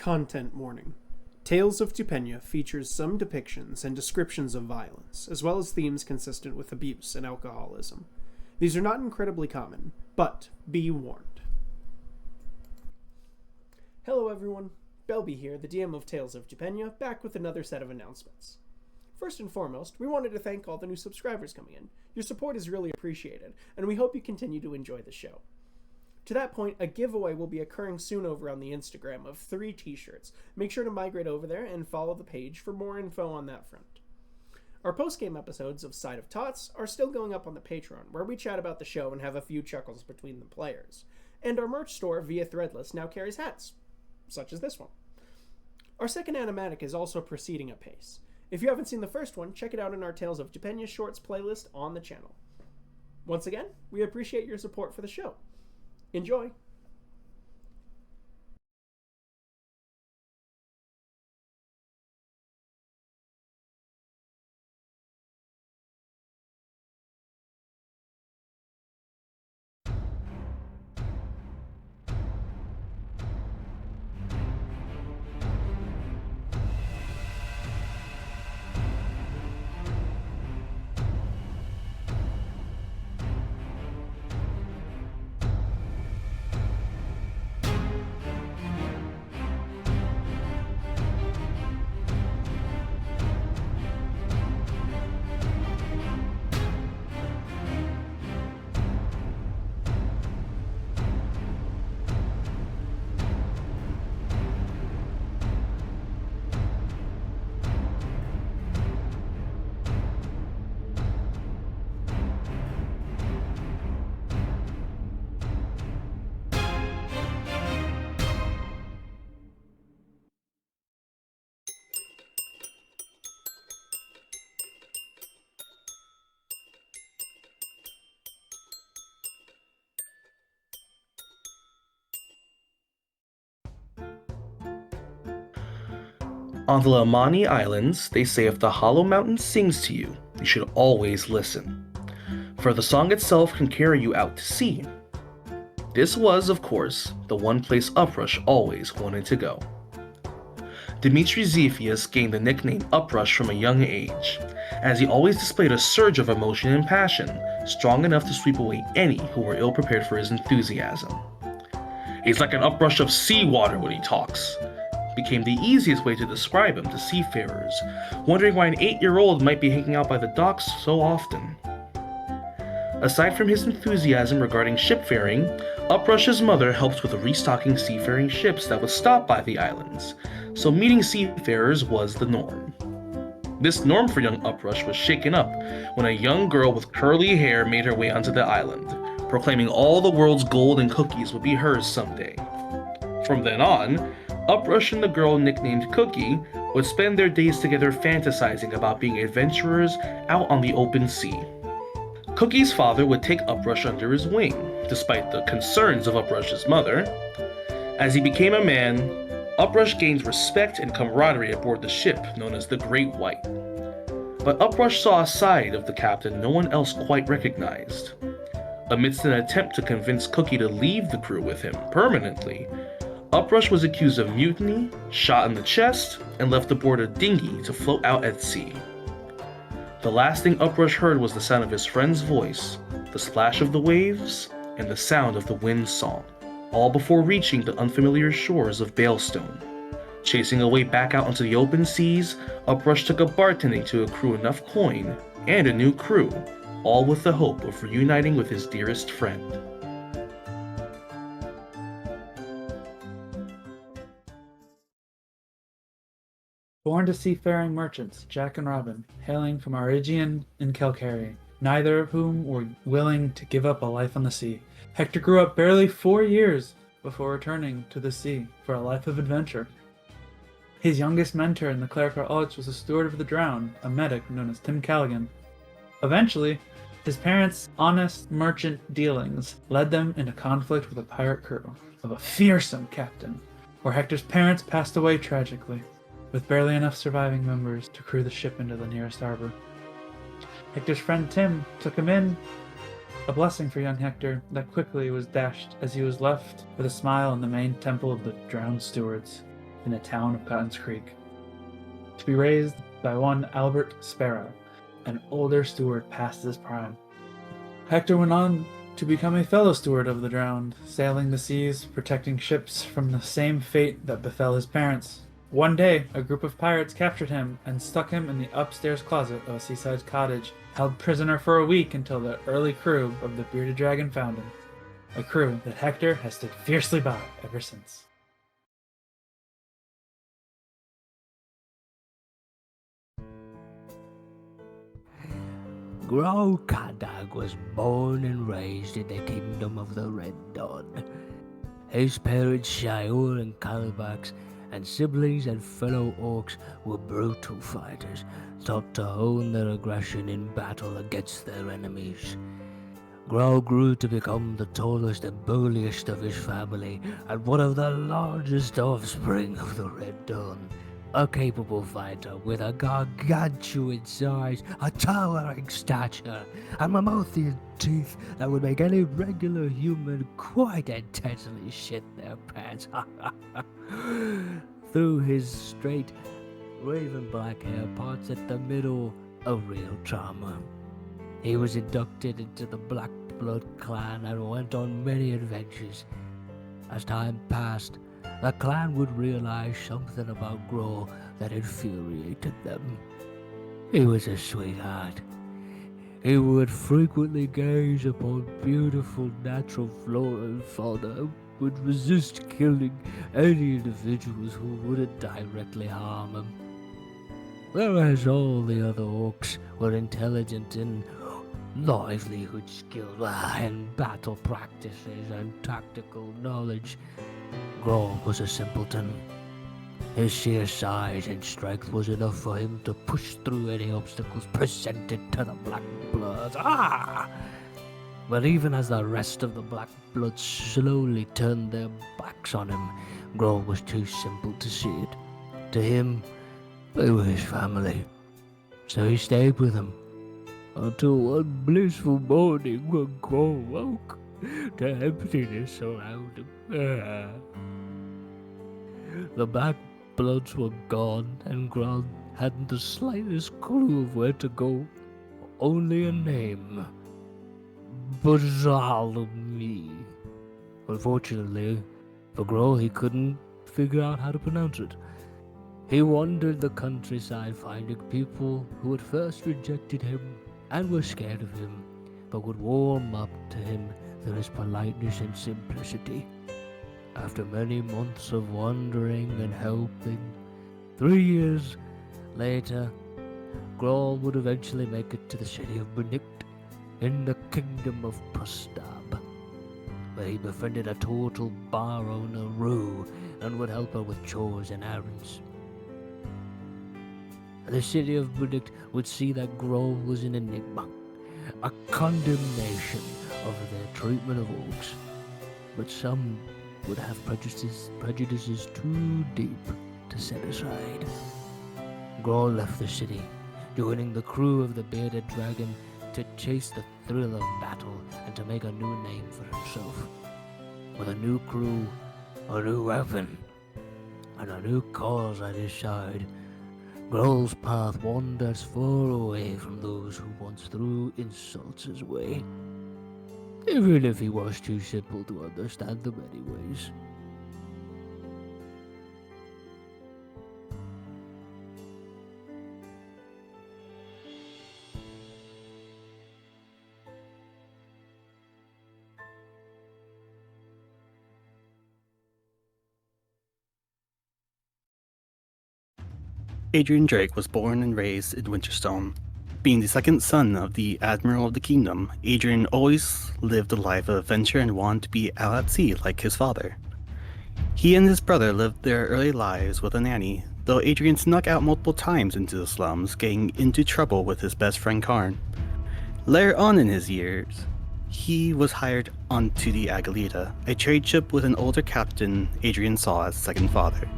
Content warning. Tales of Tupenia features some depictions and descriptions of violence, as well as themes consistent with abuse and alcoholism. These are not incredibly common, but be warned. Hello everyone, Belby here, the DM of Tales of Tupenia, back with another set of announcements. First and foremost, we wanted to thank all the new subscribers coming in. Your support is really appreciated, and we hope you continue to enjoy the show. To that point, a giveaway will be occurring soon over on the Instagram of 3 t-shirts. Make sure to migrate over there and follow the page for more info on that front. Our post-game episodes of Side of Tots are still going up on the Patreon, where we chat about the show and have a few chuckles between the players. And our merch store via Threadless now carries hats, such as this one. Our second animatic is also proceeding apace. If you haven't seen the first one, check it out in our Tales of Tupenia Shorts playlist on the channel. Once again, we appreciate your support for the show. Enjoy! On the Lamani Islands, they say if the Hollow Mountain sings to you, you should always listen, for the song itself can carry you out to sea. This was, of course, the one place Uprush always wanted to go. Dmitri Zephius gained the nickname Uprush from a young age, as he always displayed a surge of emotion and passion, strong enough to sweep away any who were ill-prepared for his enthusiasm. He's like an uprush of seawater when he talks, became the easiest way to describe him to seafarers, wondering why an 8-year-old might be hanging out by the docks so often. Aside from his enthusiasm regarding shipfaring, Uprush's mother helped with restocking seafaring ships that would stop by the islands, so meeting seafarers was the norm. This norm for young Uprush was shaken up when a young girl with curly hair made her way onto the island, proclaiming all the world's gold and cookies would be hers someday. From then on, Uprush and the girl nicknamed Cookie would spend their days together fantasizing about being adventurers out on the open sea. Cookie's father would take Uprush under his wing, despite the concerns of Uprush's mother. As he became a man, Uprush gained respect and camaraderie aboard the ship known as the Great White. But Uprush saw a side of the captain no one else quite recognized. Amidst an attempt to convince Cookie to leave the crew with him permanently, Uprush was accused of mutiny, shot in the chest, and left aboard a dinghy to float out at sea. The last thing Uprush heard was the sound of his friend's voice, the splash of the waves, and the sound of the wind's song, all before reaching the unfamiliar shores of Balestone. Chasing a way back out into the open seas, Uprush took up bartending to accrue enough coin and a new crew, all with the hope of reuniting with his dearest friend. Born to seafaring merchants, Jack and Robin, hailing from Arigian and Kelcary, neither of whom were willing to give up a life on the sea. Hector grew up barely 4 years before returning to the sea for a life of adventure. His youngest mentor in the clerical arts was a steward of the drowned, a medic known as Tim Callaghan. Eventually, his parents' honest merchant dealings led them into conflict with a pirate crew of a fearsome captain, where Hector's parents passed away tragically, with barely enough surviving members to crew the ship into the nearest harbor. Hector's friend Tim took him in, a blessing for young Hector that quickly was dashed as he was left with a smile in the main temple of the drowned stewards. in the town of Cotton's Creek, to be raised by one Albert Sparrow, an older steward past his prime. Hector went on to become a fellow steward of the drowned, sailing the seas, protecting ships from the same fate that befell his parents. One day, a group of pirates captured him and stuck him in the upstairs closet of a seaside cottage, held prisoner for a week until the early crew of the Bearded Dragon found him. A crew that Hector has stood fiercely by ever since. Gro Kadag was born and raised in the kingdom of the Red Dawn. His parents, Shior and Calabax, and siblings and fellow orcs were brutal fighters, taught to hone their aggression in battle against their enemies. Gro grew to become the tallest and burliest of his family, and one of the largest offspring of the Red Dawn. A capable fighter with a gargantuan size, a towering stature, and mammothian teeth that would make any regular human quite intensely shit their pants. Through his straight, raven black hair parts at the middle, a real charmer. He was inducted into the Black Blood clan and went on many adventures. As time passed, the clan would realize something about Gro that infuriated them. He was a sweetheart. He would frequently gaze upon beautiful natural flora and fauna, would resist killing any individuals who wouldn't directly harm him. Whereas all the other orcs were intelligent in livelihood skills and battle practices and tactical knowledge, Gro was a simpleton. His sheer size and strength was enough for him to push through any obstacles presented to the Black Bloods. But even as the rest of the Black Bloods slowly turned their backs on him, Gro was too simple to see it. To him, they were his family. So he stayed with them, until one blissful morning when Gro woke to emptiness around him. The Black Bloods were gone, and Gro hadn't the slightest clue of where to go. Only a name. Bazalmi. Unfortunately, for Gro, he couldn't figure out how to pronounce it. He wandered the countryside finding people who at first rejected him and were scared of him, but would warm up to him through his politeness and simplicity. After many months of wandering and helping, 3 years later, Gro would eventually make it to the city of Benict in the kingdom of Prostab, where he befriended a total bar owner, Rue, and would help her with chores and errands. The city of Benict would see that Gro was an enigma, a condemnation of their treatment of orcs, but some would have prejudices too deep to set aside. Gro left the city, joining the crew of the Bearded Dragon to chase the thrill of battle and to make a new name for himself. With a new crew, a new weapon, and a new cause at his side, Gro's path wanders far away from those who once threw insults his way, even if he was too simple to understand them anyways. Adrian Drake was born and raised in Winterstone. Being the second son of the Admiral of the Kingdom, Adrian always lived a life of adventure and wanted to be out at sea like his father. He and his brother lived their early lives with a nanny, though Adrian snuck out multiple times into the slums, getting into trouble with his best friend Karn. Later on in his years, he was hired onto the Agalita, a trade ship with an older captain Adrian saw as second father.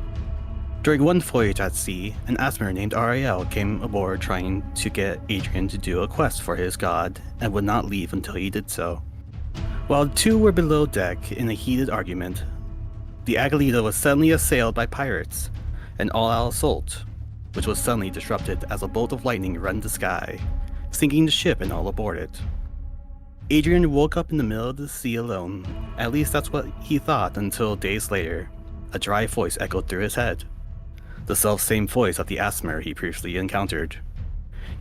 During one voyage at sea, an Asmer named Ariel came aboard trying to get Adrian to do a quest for his god, and would not leave until he did so. While the two were below deck in a heated argument, the Agalita was suddenly assailed by pirates, an all-out assault, which was suddenly disrupted as a bolt of lightning rent the sky, sinking the ship and all aboard it. Adrian woke up in the middle of the sea alone. At least that's what he thought until days later, a dry voice echoed through his head. The self-same voice of the Asmer he previously encountered.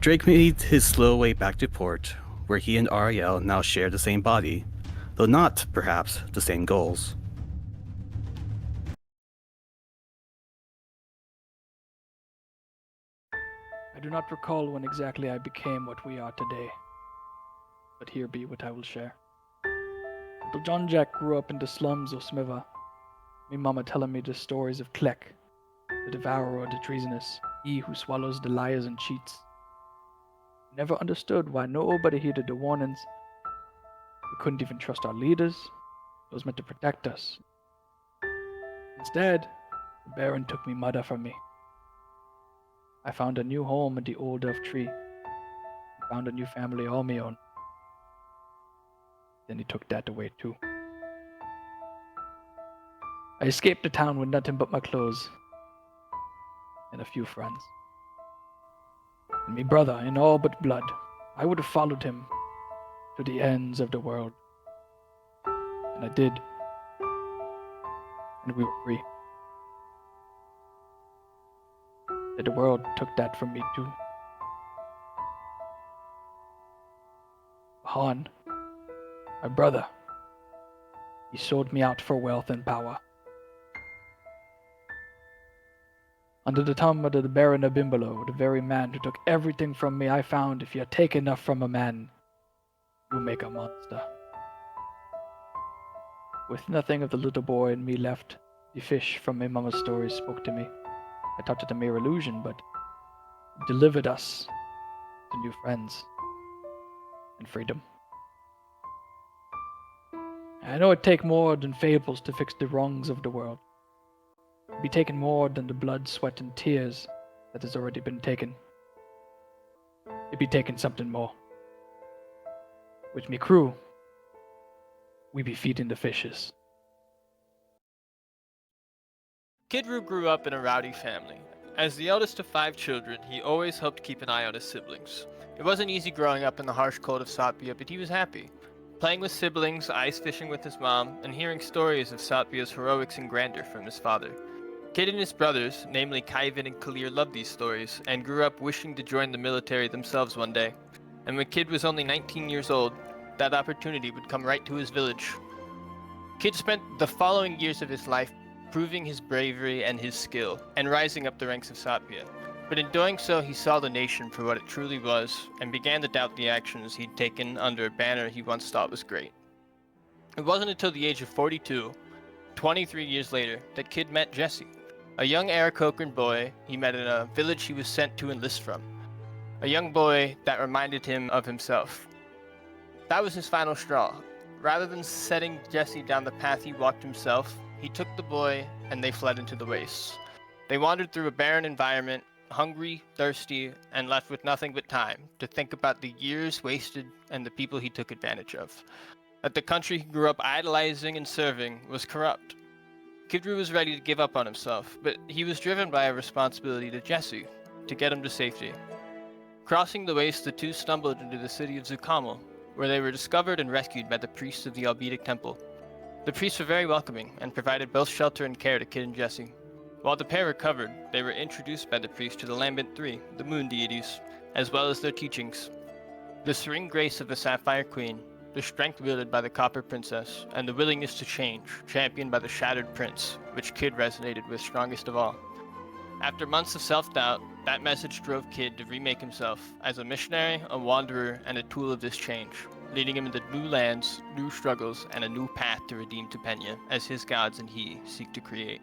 Drake made his slow way back to port, where he and Ariel now share the same body, though not, perhaps, the same goals. I do not recall when exactly I became what we are today, but here be what I will share. Little John Jack grew up in the slums of Smiva. Me mama telling me the stories of Kleck, the devourer of the treasonous, he who swallows the liars and cheats. Never understood why nobody heeded the warnings. We couldn't even trust our leaders, those meant to protect us. Instead, the Baron took me mother from me. I found a new home in the old elf tree, and found a new family all my own. Then he took that away too. I escaped the town with nothing but my clothes, and a few friends. And me brother in all but blood, I would have followed him to the ends of the world. And I did. And we were free. That the world took that from me too. Han, my brother, he sold me out for wealth and power. Under the thumb of the Baron of Bimbolo, the very man who took everything from me, I found if you take enough from a man, you make a monster. With nothing of the little boy in me left, the fish from my mama's stories spoke to me. I thought it a mere illusion, but it delivered us to new friends and freedom. I know it take more than fables to fix the wrongs of the world. It be taken more than the blood, sweat, and tears that has already been taken. It be taken something more. With me crew, we be feeding the fishes. Kid Roo grew up in a rowdy family. As the eldest of 5 children, he always hoped to keep an eye on his siblings. It wasn't easy growing up in the harsh cold of Satpia, but he was happy. Playing with siblings, ice fishing with his mom, and hearing stories of Satpia's heroics and grandeur from his father. Kid and his brothers, namely Kaivan and Kalir, loved these stories, and grew up wishing to join the military themselves one day. And when Kid was only 19 years old, that opportunity would come right to his village. Kid spent the following years of his life proving his bravery and his skill, and rising up the ranks of Satpia. But in doing so, he saw the nation for what it truly was, and began to doubt the actions he'd taken under a banner he once thought was great. It wasn't until the age of 42, 23 years later, that Kid met Jesse, a young Aarakocran boy he met in a village he was sent to enlist from. A young boy that reminded him of himself. That was his final straw. Rather than setting Jesse down the path he walked himself, he took the boy and they fled into the wastes. They wandered through a barren environment, hungry, thirsty, and left with nothing but time to think about the years wasted and the people he took advantage of. That the country he grew up idolizing and serving was corrupt. Kid Roo was ready to give up on himself, but he was driven by a responsibility to Jesse, to get him to safety. Crossing the waste, the two stumbled into the city of Zukamel, where they were discovered and rescued by the priests of the Albetic Temple. The priests were very welcoming and provided both shelter and care to Kid and Jesse. While the pair recovered, they were introduced by the priest to the Lambent Three, the moon deities, as well as their teachings. The serene grace of the Sapphire Queen, the strength wielded by the Copper Princess, and the willingness to change, championed by the Shattered Prince, which Kid resonated with strongest of all. After months of self-doubt, that message drove Kid to remake himself as a missionary, a wanderer, and a tool of this change, leading him into new lands, new struggles, and a new path to redeem Tupenia, as his gods and he seek to create.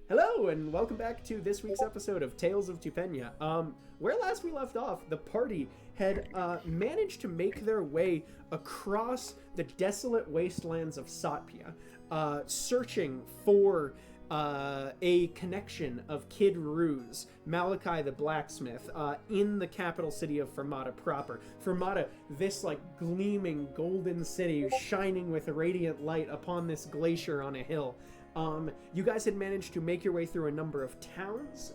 Hello, and welcome back to this week's episode of Tales of Tupenia. Where last we left off, the party had managed to make their way across the desolate wastelands of Satpia, searching for a connection of Kid Ruse, Malachi the blacksmith, in the capital city of Fermata proper. Fermata, this like gleaming golden city shining with radiant light upon this glacier on a hill. You guys had managed to make your way through a number of towns.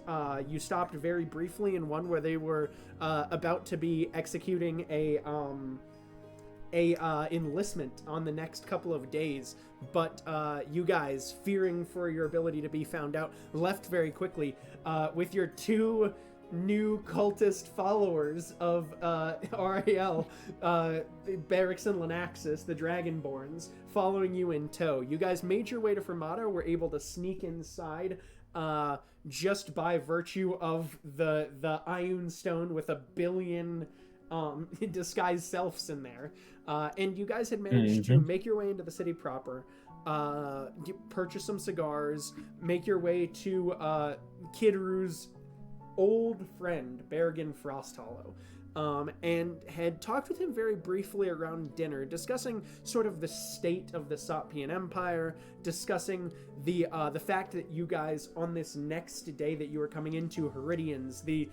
You stopped very briefly in one where they were about to be executing a enlistment on the next couple of days, but you guys, fearing for your ability to be found out, left very quickly with your 2 new cultist followers of RAL, Barracks and Lenaxis, the Dragonborns, following you in tow. You guys made your way to Fermata, were able to sneak inside just by virtue of the Ioun Stone with 1 billion disguised selves in there. And you guys had managed to make your way into the city proper, purchase some cigars, make your way to Kid Rue's old friend, Berrigan Frosthollow, and had talked with him very briefly around dinner, discussing sort of the state of the Sotpian Empire, discussing the fact that you guys, on this next day that you are coming into Heridians, the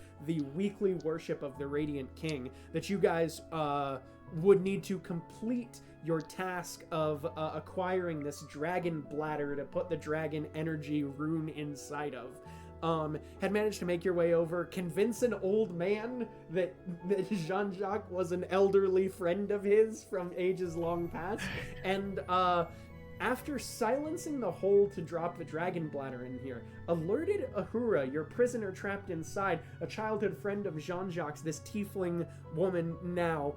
weekly worship of the Radiant King, that you guys would need to complete your task of acquiring this dragon bladder to put the dragon energy rune inside of. Had managed to make your way over, convince an old man that Jean-Jacques was an elderly friend of his from ages long past, and after silencing the hole to drop the dragon bladder in here, alerted Ahura, your prisoner trapped inside, a childhood friend of Jean-Jacques, this tiefling woman now,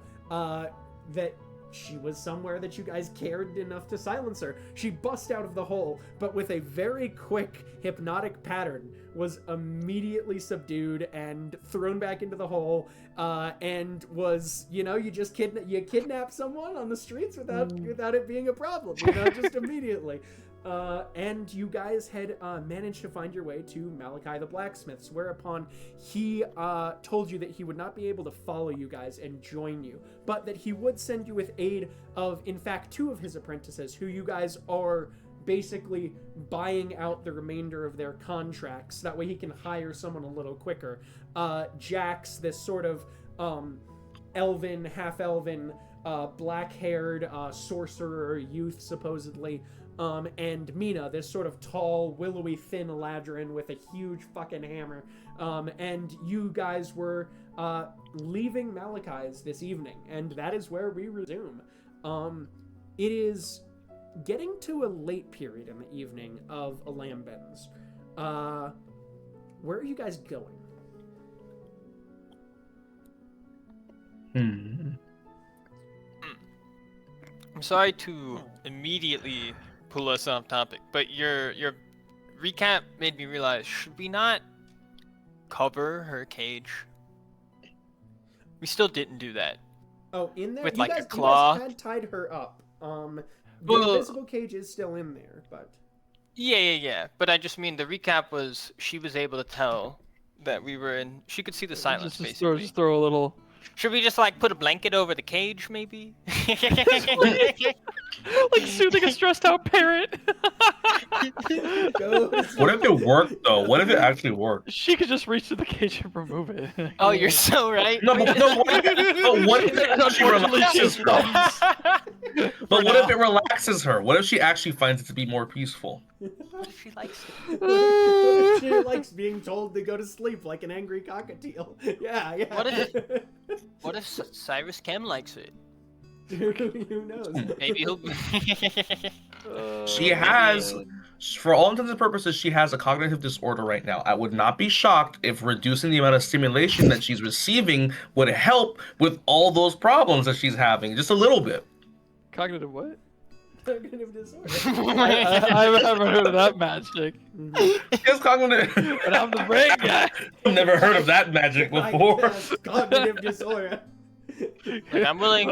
that she was somewhere that you guys cared enough to silence her. She bust out of the hole, but with a very quick hypnotic pattern was immediately subdued and thrown back into the hole, and was, you just kidnap someone on the streets without it being a problem, just immediately. And you guys had managed to find your way to Malachi the blacksmith's, whereupon he told you that he would not be able to follow you guys and join you, but that he would send you with aid of, in fact, 2 of his apprentices, who you guys are basically buying out the remainder of their contracts. That way he can hire someone a little quicker. Jax, this sort of elven, half-elven, black-haired sorcerer youth, supposedly, and Mina, this sort of tall, willowy, thin Eladrin with a huge fucking hammer. And you guys were leaving Malachi's this evening, and that is where we resume. It is getting to a late period in the evening of Alambens. Where are you guys going? I'm sorry to immediately pull us off topic, but your recap made me realize, should we not cover her cage? We still didn't do that. Oh, in there? With, you like, guys, a claw? You guys had tied her up. The Well- invisible cage is still in there, but... Yeah. But I just mean the recap was she was able to tell that we were in. She could see the silence, basically. Just throw a little. Should we just put a blanket over the cage, maybe? Like soothing a stressed out parent. What if it worked though? What if it actually worked? She could just reach to the cage and remove it. Oh, you're so right. No, but what if it actually relaxes her? But what if it relaxes her? What if she actually finds it to be more peaceful? What if she likes it? She likes being told to go to sleep like an angry cockatiel. Yeah. What if Cyrus Kem likes it? Who knows? Maybe he'll. She has, for all intents and purposes, she has a cognitive disorder right now. I would not be shocked if reducing the amount of stimulation that she's receiving would help with all those problems that she's having, just a little bit. Cognitive what? Cognitive disorder. I haven't heard of that magic. Yes, cognitive. But I'm the brain guy. I've never heard of that magic before. Cognitive disorder. Like, I'm willing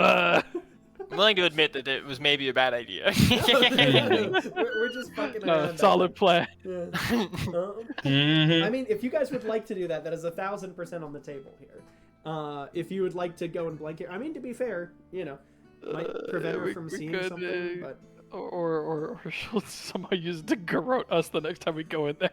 to admit that it was maybe a bad idea. We're just fucking around. Solid play. Yeah. Mhm. I mean, if you guys would like to do that, that is 1,000% on the table here. If you would like to go and blanket, I mean, to be fair, might prevent her from seeing something, but Or she'll somehow use it to garrote us the next time we go in there.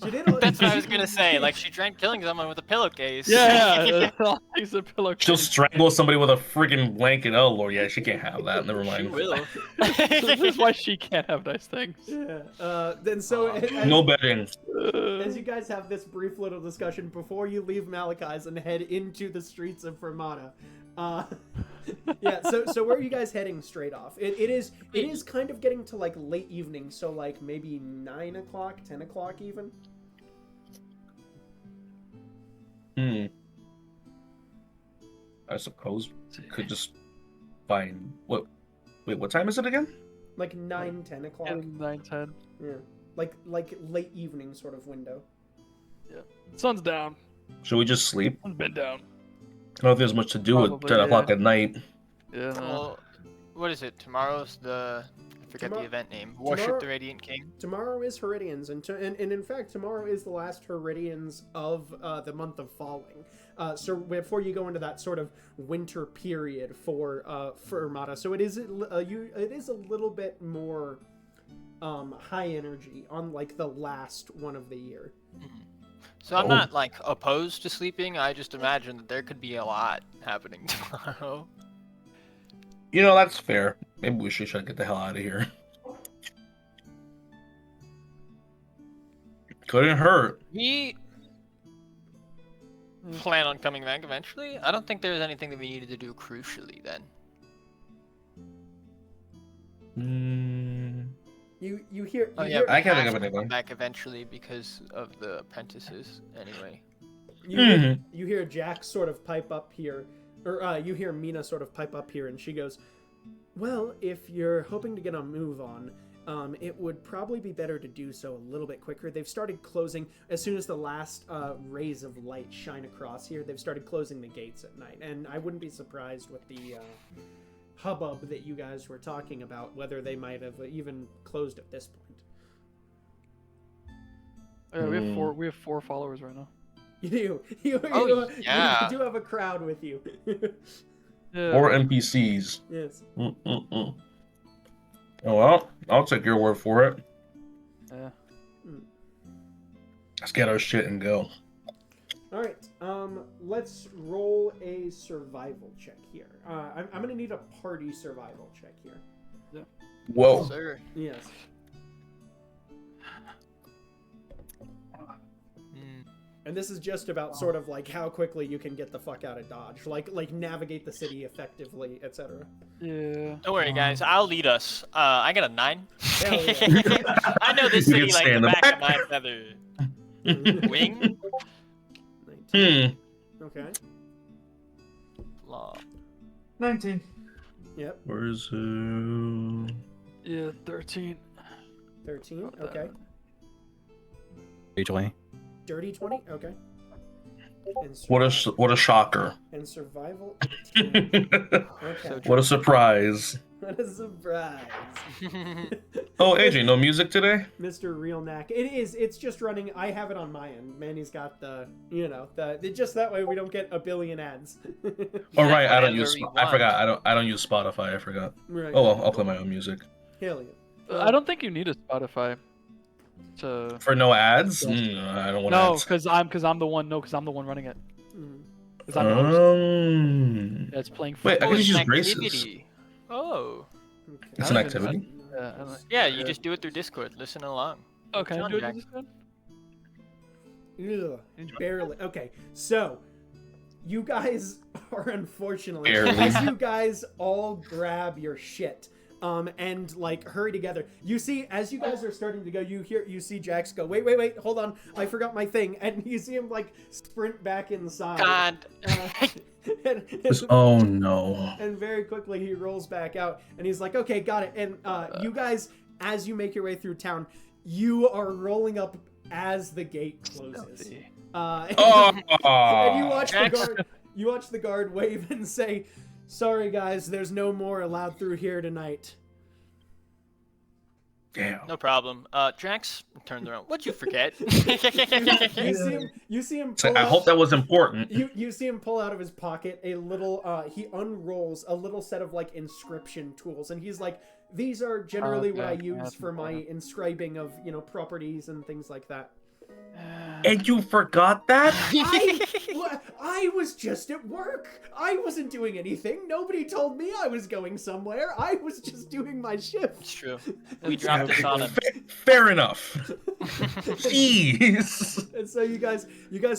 She did. That's what I was gonna say. Like she tried killing someone with a pillowcase. Yeah, I'll use a pillow. She'll strangle somebody with a freaking blanket. Oh lord, yeah, she can't have that. Never She mind. will. This is why she can't have nice things. Yeah. Then so No betting. as you guys have this brief little discussion before you leave Malachi's and head into the streets of Fermata. Yeah. So where are you guys heading straight off? It is kind of getting to like late evening, so like maybe 9 o'clock, 10 o'clock even. I suppose we could just find what. Wait, what time is it again? Like 9, 10 o'clock. 9, 10. Yeah. Like late evening sort of window. Sun's down. Should we just sleep? Sun's been down. I don't think there's much to do at Probably, 10 o'clock yeah. at night. Yeah. No. Well, what is it? Tomorrow's the I forget the event name. Worship tomorrow- the Radiant King. Tomorrow is Heridians, and in fact, tomorrow is the last Heridians of the month of Falling. So before you go into that sort of winter period for Armada, so it is a little bit more high energy on like the last one of the year. So I'm not like opposed to sleeping. I just imagine that there could be a lot happening tomorrow. You know, that's fair. Maybe we should try to get the hell out of here. Couldn't hurt. We plan on coming back eventually. I don't think there's anything that we needed to do crucially then. You hear? Oh you yeah, hear- I can't think have of to anything. come back eventually because of the apprentices. Anyway. You hear Jack sort of pipe up here, or you hear Mina sort of pipe up here, and she goes, "Well, if you're hoping to get a move on, it would probably be better to do so a little bit quicker. They've started closing as soon as the last rays of light shine across here. They've started closing the gates at night, and I wouldn't be surprised with the hubbub that you guys were talking about, whether they might have even closed at this point." Yeah, we have 4 followers right now. You do. You do have a crowd with you. Yeah. Or NPCs. Yes. Oh well, I'll take your word for it. Yeah. Let's get our shit and go. All right. Let's roll a survival check here. I'm gonna need a party survival check here. Whoa. Sir. Yes. And this is just about sort of like how quickly you can get the fuck out of Dodge, like navigate the city effectively, etc. Yeah. Don't worry, guys. I'll lead us. I got a 9. Hell yeah. I know this You city can like stay the in the back of back. my feather. Wing. 19. Okay. Law. 19. Yep. Where's Yeah, 13. 13. Okay. HOA. Dirty 20. Okay. And what a shocker. And survival 18. Okay. What a surprise. What a surprise. Oh, AJ, no music today? Mr. Real Knack. It's just running. I have it on my end. Manny's got just that way we don't get a billion ads. Oh right, I don't whatever use. we I want. forgot. I don't use Spotify. I forgot. Right. Oh well, I'll play my own music. Hell yeah. I don't think you need a Spotify to. For no ads? I don't want ads. because I'm the one. No, because I'm the one running it. Mhm. 'Cause I'm the host. Mm-hmm. Yeah, it's playing. Wait, I Oh, can it's just an use Graces. activity. Oh. Okay. It's an I don't even- activity. Yeah, I don't- Yeah, you just do it through Discord. Listen along. Oh, can I John do it Jack. in Discord? Ugh, barely. Okay, so you guys are unfortunately Barely. as you guys all grab your shit and like hurry together. You see, as you guys are starting to go, you see Jax go, wait, hold on, I forgot my thing, and you see him like sprint back inside. God. Oh no. And very quickly he rolls back out and he's like, okay, got it. And you guys, as you make your way through town, you are rolling up as the gate closes. And you watch the Jax. guard. You watch the guard wave and say, "Sorry, guys, there's no more allowed through here tonight." Damn. No problem. Drax turns around. What'd you forget? You see him. So Pull I out, hope that was important. You see him pull out of his pocket a little. He unrolls a little set of like inscription tools, and he's like, These are generally what I Okay, use that's for my important. inscribing of, properties and things like that. And you forgot that? I was just at work. I wasn't doing anything. Nobody told me I was going somewhere. I was just doing my shift. It's true. We dropped this on him. Fair enough. Jeez. And so you guys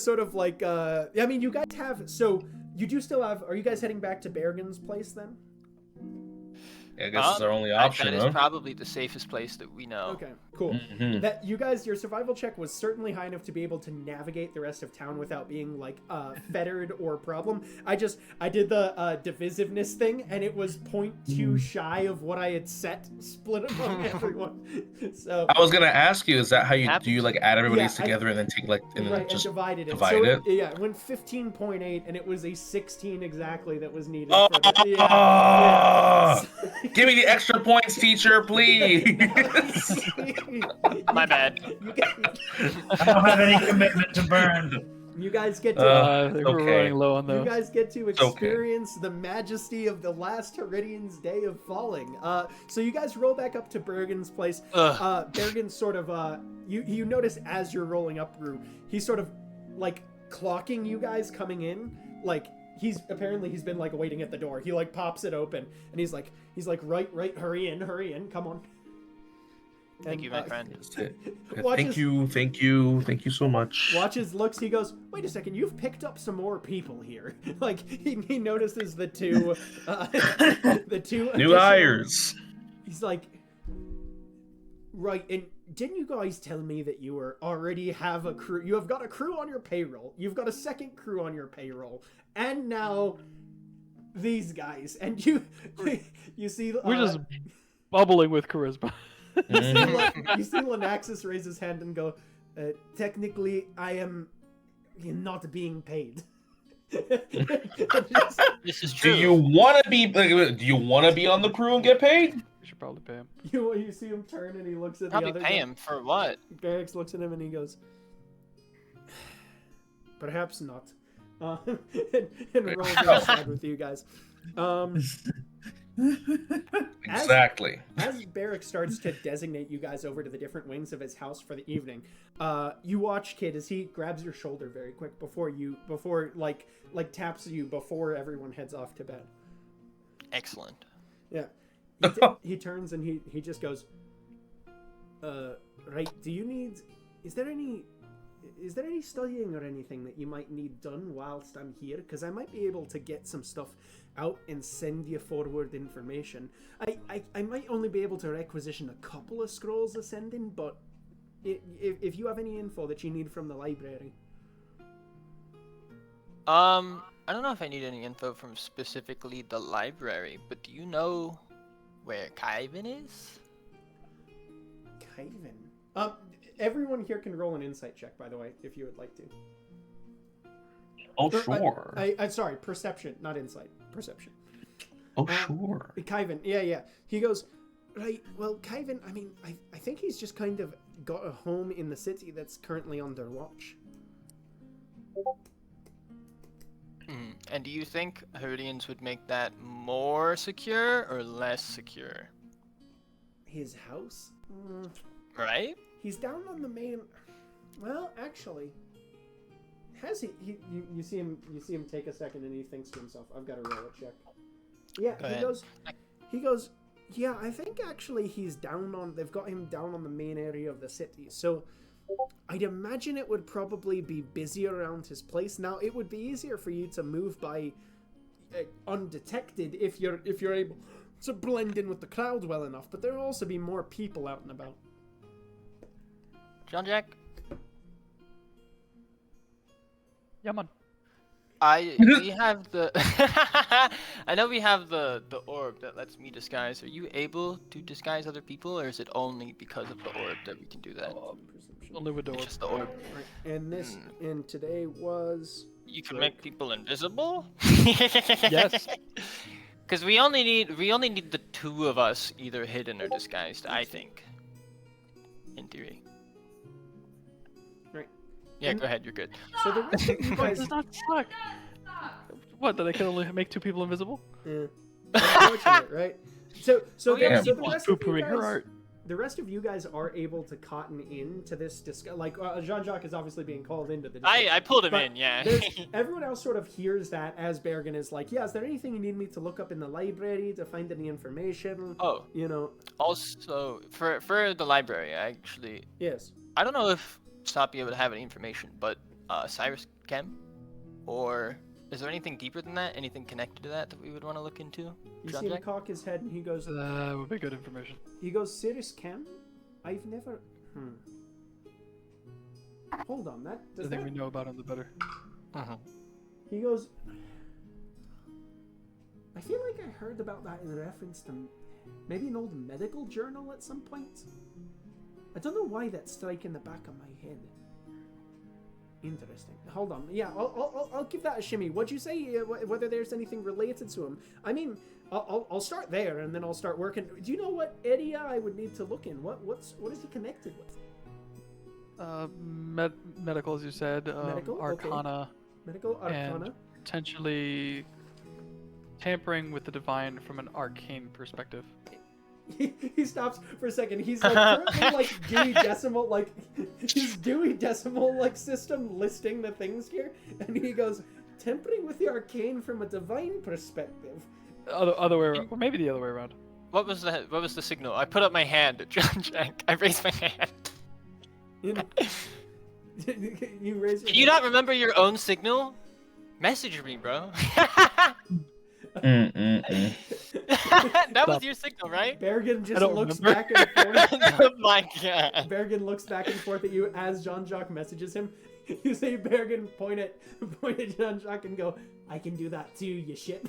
sort of like, I mean, you guys have, so you do still have, are you guys heading back to Bergen's place then? I guess it's our only That option, is huh? probably the safest place that we know. Okay, cool. Mhm. That you guys, your survival check was certainly high enough to be able to navigate the rest of town without being like fettered or problem. I did the divisiveness thing, and it was 0.2 shy of what I had set, split among everyone. So I was gonna ask you, is that how you Happens. do? You like add everybody's Yeah, together and then take like and then right, just and divided it. divide So it? Yeah, it went 15.8, and it was a 16 exactly that was needed. Oh, For the, yeah. Give me the extra points, teacher, please. My bad. I don't have any commitment to burn. You guys get to I think we're okay. running low on you those. guys get to okay. experience the majesty of the last Heridian's day of falling. So you guys roll back up to Bergen's place. Bergen sort of you notice as you're rolling up, Rue, he's sort of like clocking you guys coming in. Like he's been like waiting at the door. He like pops it open and he's like right, hurry in, come on. Thank you, my friend. Thank you so much. Watches, looks, he goes, wait a second, you've picked up some more people here. Like, he notices the two New additional- hires. He's like, right, and didn't you guys tell me that you already have a crew? You have got a crew on your payroll. You've got a second crew on your payroll. And now, these guys. And you see... We're just bubbling with charisma. You see Lenaxus raise his hand and go, technically, I am not being paid. This is true. Do you want to be on the crew and get paid? We should probably pay him. You see him turn and he looks at Probably the other pay guy. him for what? Barracks looks at him and he goes, perhaps not. And rolls outside with you guys. Exactly. As Barrack starts to designate you guys over to the different wings of his house for the evening, you watch Kid as he grabs your shoulder very quick before like taps you before everyone heads off to bed. Excellent. Yeah. He turns and he just goes, right, is there any studying or anything that you might need done whilst I'm here? Because I might be able to get some stuff out and send you forward information. I might only be able to requisition a couple of scrolls of sending, but if you have any info that you need from the library. I don't know if I need any info from specifically the library, but do you know where Kyvan is? Kyvan? Everyone here can roll an insight check, by the way, if you would like to. Oh, Or, sure. I'm sorry, perception, not insight. Perception. Oh, sure. Kyvan, yeah. He goes, right, well, Kyvan, I mean, I think he's just kind of got a home in the city that's currently under watch. And do you think Herdians would make that more secure or less secure? His house? Right? He's down on the main... Well, actually... Has he you see him take a second and he thinks to himself, I've got to roll a check. Yeah, Go he ahead. goes, yeah, I think actually they've got him down on the main area of the city. So I'd imagine it would probably be busy around his place. Now, it would be easier for you to move by undetected if you're able to blend in with the crowd well enough, but there'll also be more people out and about. John Jack? Yeah, man. We have the I know we have the orb that lets me disguise. Are you able to disguise other people, or is it only because of the orb that we can do that? Only with the It's orb. just the orb. Right. And today was... You can make people invisible? Yes. Because we only need the two of us either hidden or disguised, I think. In theory. Right. Yeah, go ahead, you're good. So the rest of you What guys... does that suck? What, that I can only make two people invisible? Yeah. Unfortunate, right? So Oh, yeah, the people rest of you poo-pooing her guys, art. the rest of you guys are able to cotton in to this like Jean-Jacques is obviously being called into the discussion. I pulled him But in, yeah. everyone else sort of hears that as Bergen is like, yeah, is there anything you need me to look up in the library to find any information? Oh, You know, also for the library, actually, yes. I don't know if Sapia would have any information, but Cyrus Chem, or is there anything deeper than that? Anything connected to that we would want to look into? You John see him Jack? cock his head and he goes, That would be good information. Sirius Chem? I've never, Hold on, that, The does thing that, we know about him, the better. he goes, I feel like I heard about that in reference to maybe an old medical journal at some point. I don't know why that's striking the back of my head. Interesting. Hold on. Yeah, I'll give that a shimmy. What'd you say? Whether there's anything related to him? I mean, I'll start there and then I'll start working. Do you know what area I would need to look in? What is he connected with? Medical, as you said. Medical? Okay. Arcana. Medical arcana. And potentially tampering with the divine from an arcane perspective. He stops for a second. He's like currently like Dewey Decimal, like his Dewey Decimal like system listing the things here, and he goes, "Tempering with the arcane from a divine perspective." Other way around, or maybe the other way around. What was the signal? I put up my hand, John Jack. I raised my hand. You know, you raise your Can you hand. not remember your own signal? Message me, bro. That was your signal, right? Bergen just don't looks remember. back and forth. Oh my god. Bergen looks back and forth at you as Jean-Jacques messages him. You say Bergen point at Jean-Jacques and go, "I can do that too, you shit."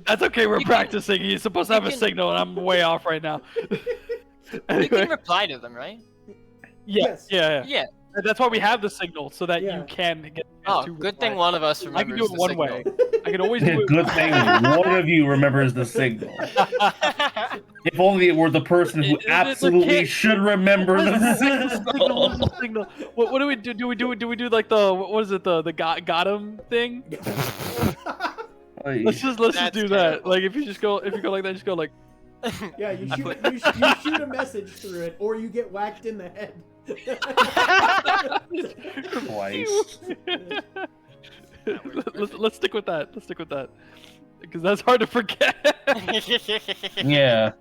That's okay, we're You can- practicing. He's supposed to have a can- signal, and I'm way off right now. You Anyway, can reply to them, right? Yes. yeah. Yeah. That's why we have the signal, so that Yeah. you can get Oh, to good thing reply. one of us I can remembers do it the one signal. way. I can always do it. Good thing one of you remembers the signal. If only it were the person who It's a absolutely kid. should remember What is the the signal? What is signal. the signal? What do we do? Do we do like the what is it the got him thing? Let's just That's do that. terrible. Like if you go like that, just go like. Yeah, you shoot a message through it, or you get whacked in the head. Twice. Let's stick with that. Let's stick with that. Because that's hard to forget. Yeah.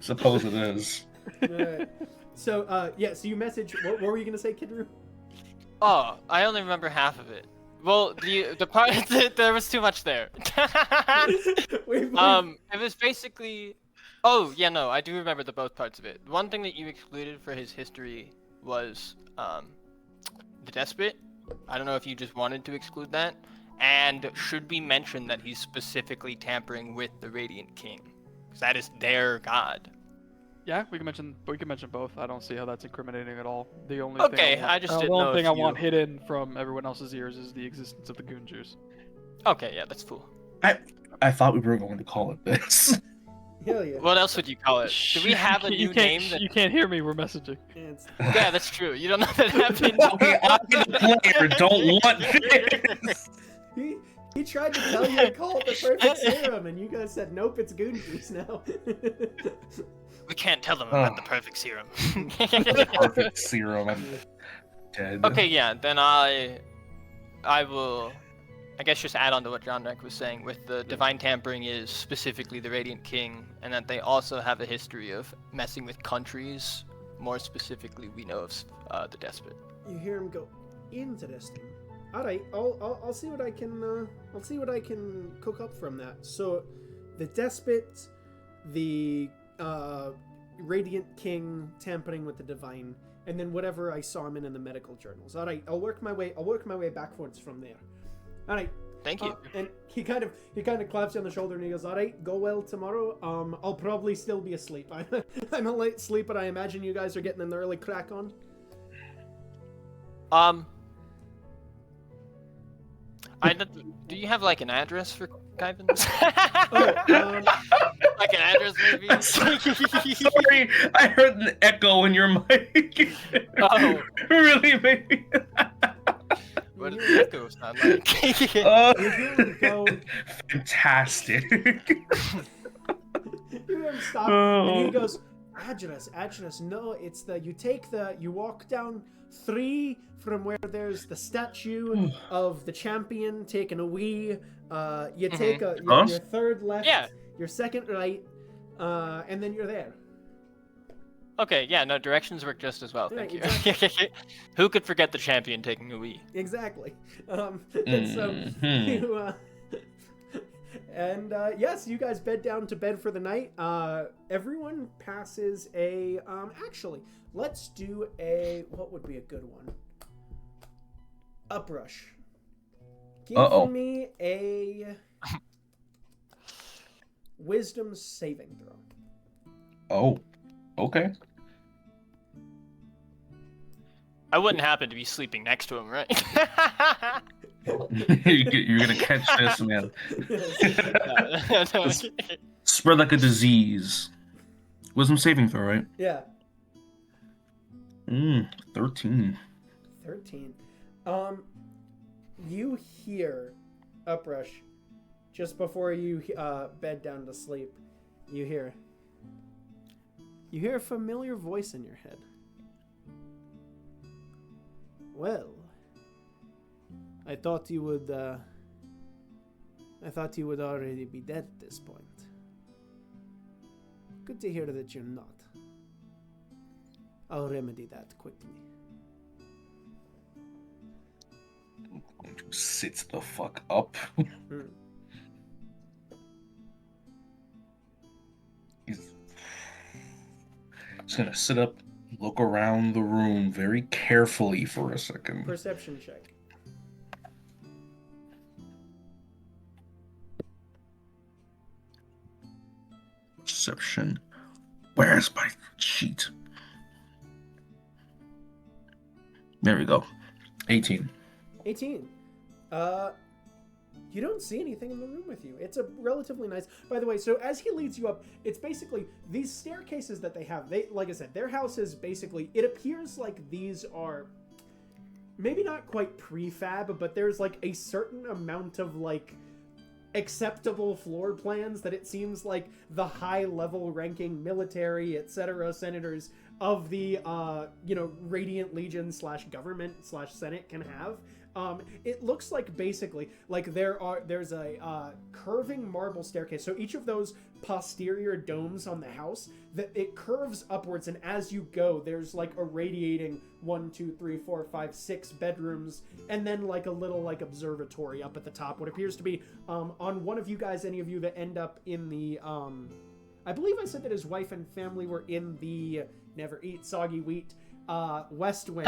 Suppose it is. Right. So, so you message. What were you gonna say, Kidru? Oh, I only remember half of it. Well, the part there was too much there. Wait. It was basically. Oh yeah, no, I do remember the both parts of it. One thing that you excluded for his history was the despot. I don't know if you just wanted to exclude that. And should we mention that he's specifically tampering with the Radiant King? Because that is their god. Yeah, we can mention both. I don't see how that's incriminating at all. The only Okay, thing I just the didn't know only thing if I want you- hidden from everyone else's ears is the existence of the goon juice. Okay, yeah, that's cool. I thought we were going to call it this. Hell yeah. What else would you call it? Do we have a You new can't- name? That... You can't hear me. We're messaging. It's- Yeah, that's true. You don't know that happened. Okay, I, the player, don't want this. He tried to tell you to call it the perfect serum, and you guys said nope, it's goon juice now. We can't tell them about the perfect serum. Perfect serum. I'm dead. Okay, yeah, then I will, I guess, just add on to what John Reck was saying with the divine tampering is specifically the Radiant King, and that they also have a history of messing with countries. More specifically, we know of the despot. You hear him go, interesting. All right, I'll see what I can cook up from that. So, the despot, the Radiant King tampering with the divine, and then whatever I saw him in the medical journals. All right, I'll work my way backwards from there. All right. Thank you. And he kind of claps you on the shoulder and he goes, "All right, go well tomorrow. I'll probably still be asleep. I'm a late sleeper. I imagine you guys are getting an early crack on." Do you have like an address for Kyvins? Like an address, maybe? Sorry, I heard an echo in your mic. Oh. Really, maybe. What did that go sound like? You hear him go. Fantastic. You hear him stop, and he goes, Address. No, it's you walk down 3 from where there's the statue of the champion taking a wee. You take your 3rd left, your 2nd right, and then you're there. Okay, yeah, no, directions work just as well, Yeah, thank you. exactly. Who could forget the champion taking a wee? Exactly. And so you, yes, you guys bed down to bed for the night. Everyone passes a actually, let's do what would be a good one? Uprush. Give me a wisdom saving throw. Oh, okay. I wouldn't happen to be sleeping next to him, right? You're gonna catch this, man. No. Spread like a disease. Wisdom saving throw, right? Yeah. 13. 13. You hear Uprush just before you bed down to sleep. You hear a familiar voice in your head. Well, I thought you would already be dead at this point. Good to hear that you're not. I'll remedy that quickly. Sits the fuck up. He's gonna sit up, look around the room very carefully for a second. Perception check. Perception. Where's my sheet? There we go. 18. 18. You don't see anything in the room with you. It's a relatively nice. By the way, so as he leads you up, it's basically these staircases that they have. They, like I said, their house is basically. It appears like these are maybe not quite prefab, but there's like a certain amount of like acceptable floor plans that it seems like the high level ranking military, etc. senators of the Radiant Legion / government / Senate can have. It looks like basically like there's a curving marble staircase. So each of those posterior domes on the house, that it curves upwards, and as you go, there's like a radiating 1, 2, 3, 4, 5, 6 bedrooms, and then like a little like observatory up at the top. What appears to be on one of you guys, any of you that end up in the I believe I said that his wife and family were in the never eat soggy wheat west wing,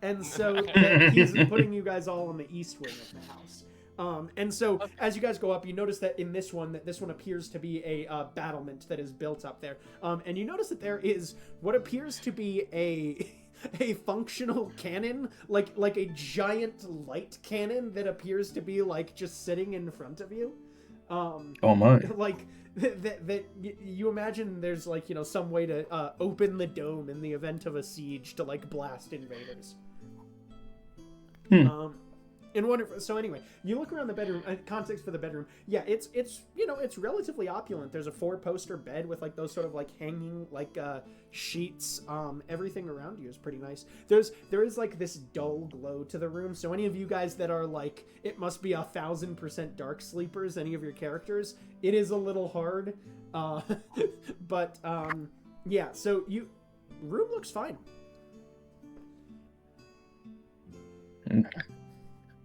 and so he's putting you guys all on the east wing of the house. And so as you guys go up, you notice that in this one appears to be a battlement that is built up there. And you notice that there is what appears to be a functional cannon, like a giant light cannon that appears to be like just sitting in front of you. Oh my! Like that you imagine there's like some way to open the dome in the event of a siege to like blast invaders. And wonderful. So anyway, you look around the bedroom. Context for the bedroom. Yeah, it's it's relatively opulent. There's a 4-poster bed with like those sort of like hanging like sheets. Everything around you is pretty nice. There is like this dull glow to the room. So any of you guys that are like, it must be 1,000% dark sleepers, any of your characters, it is a little hard. But yeah. So room looks fine. Okay.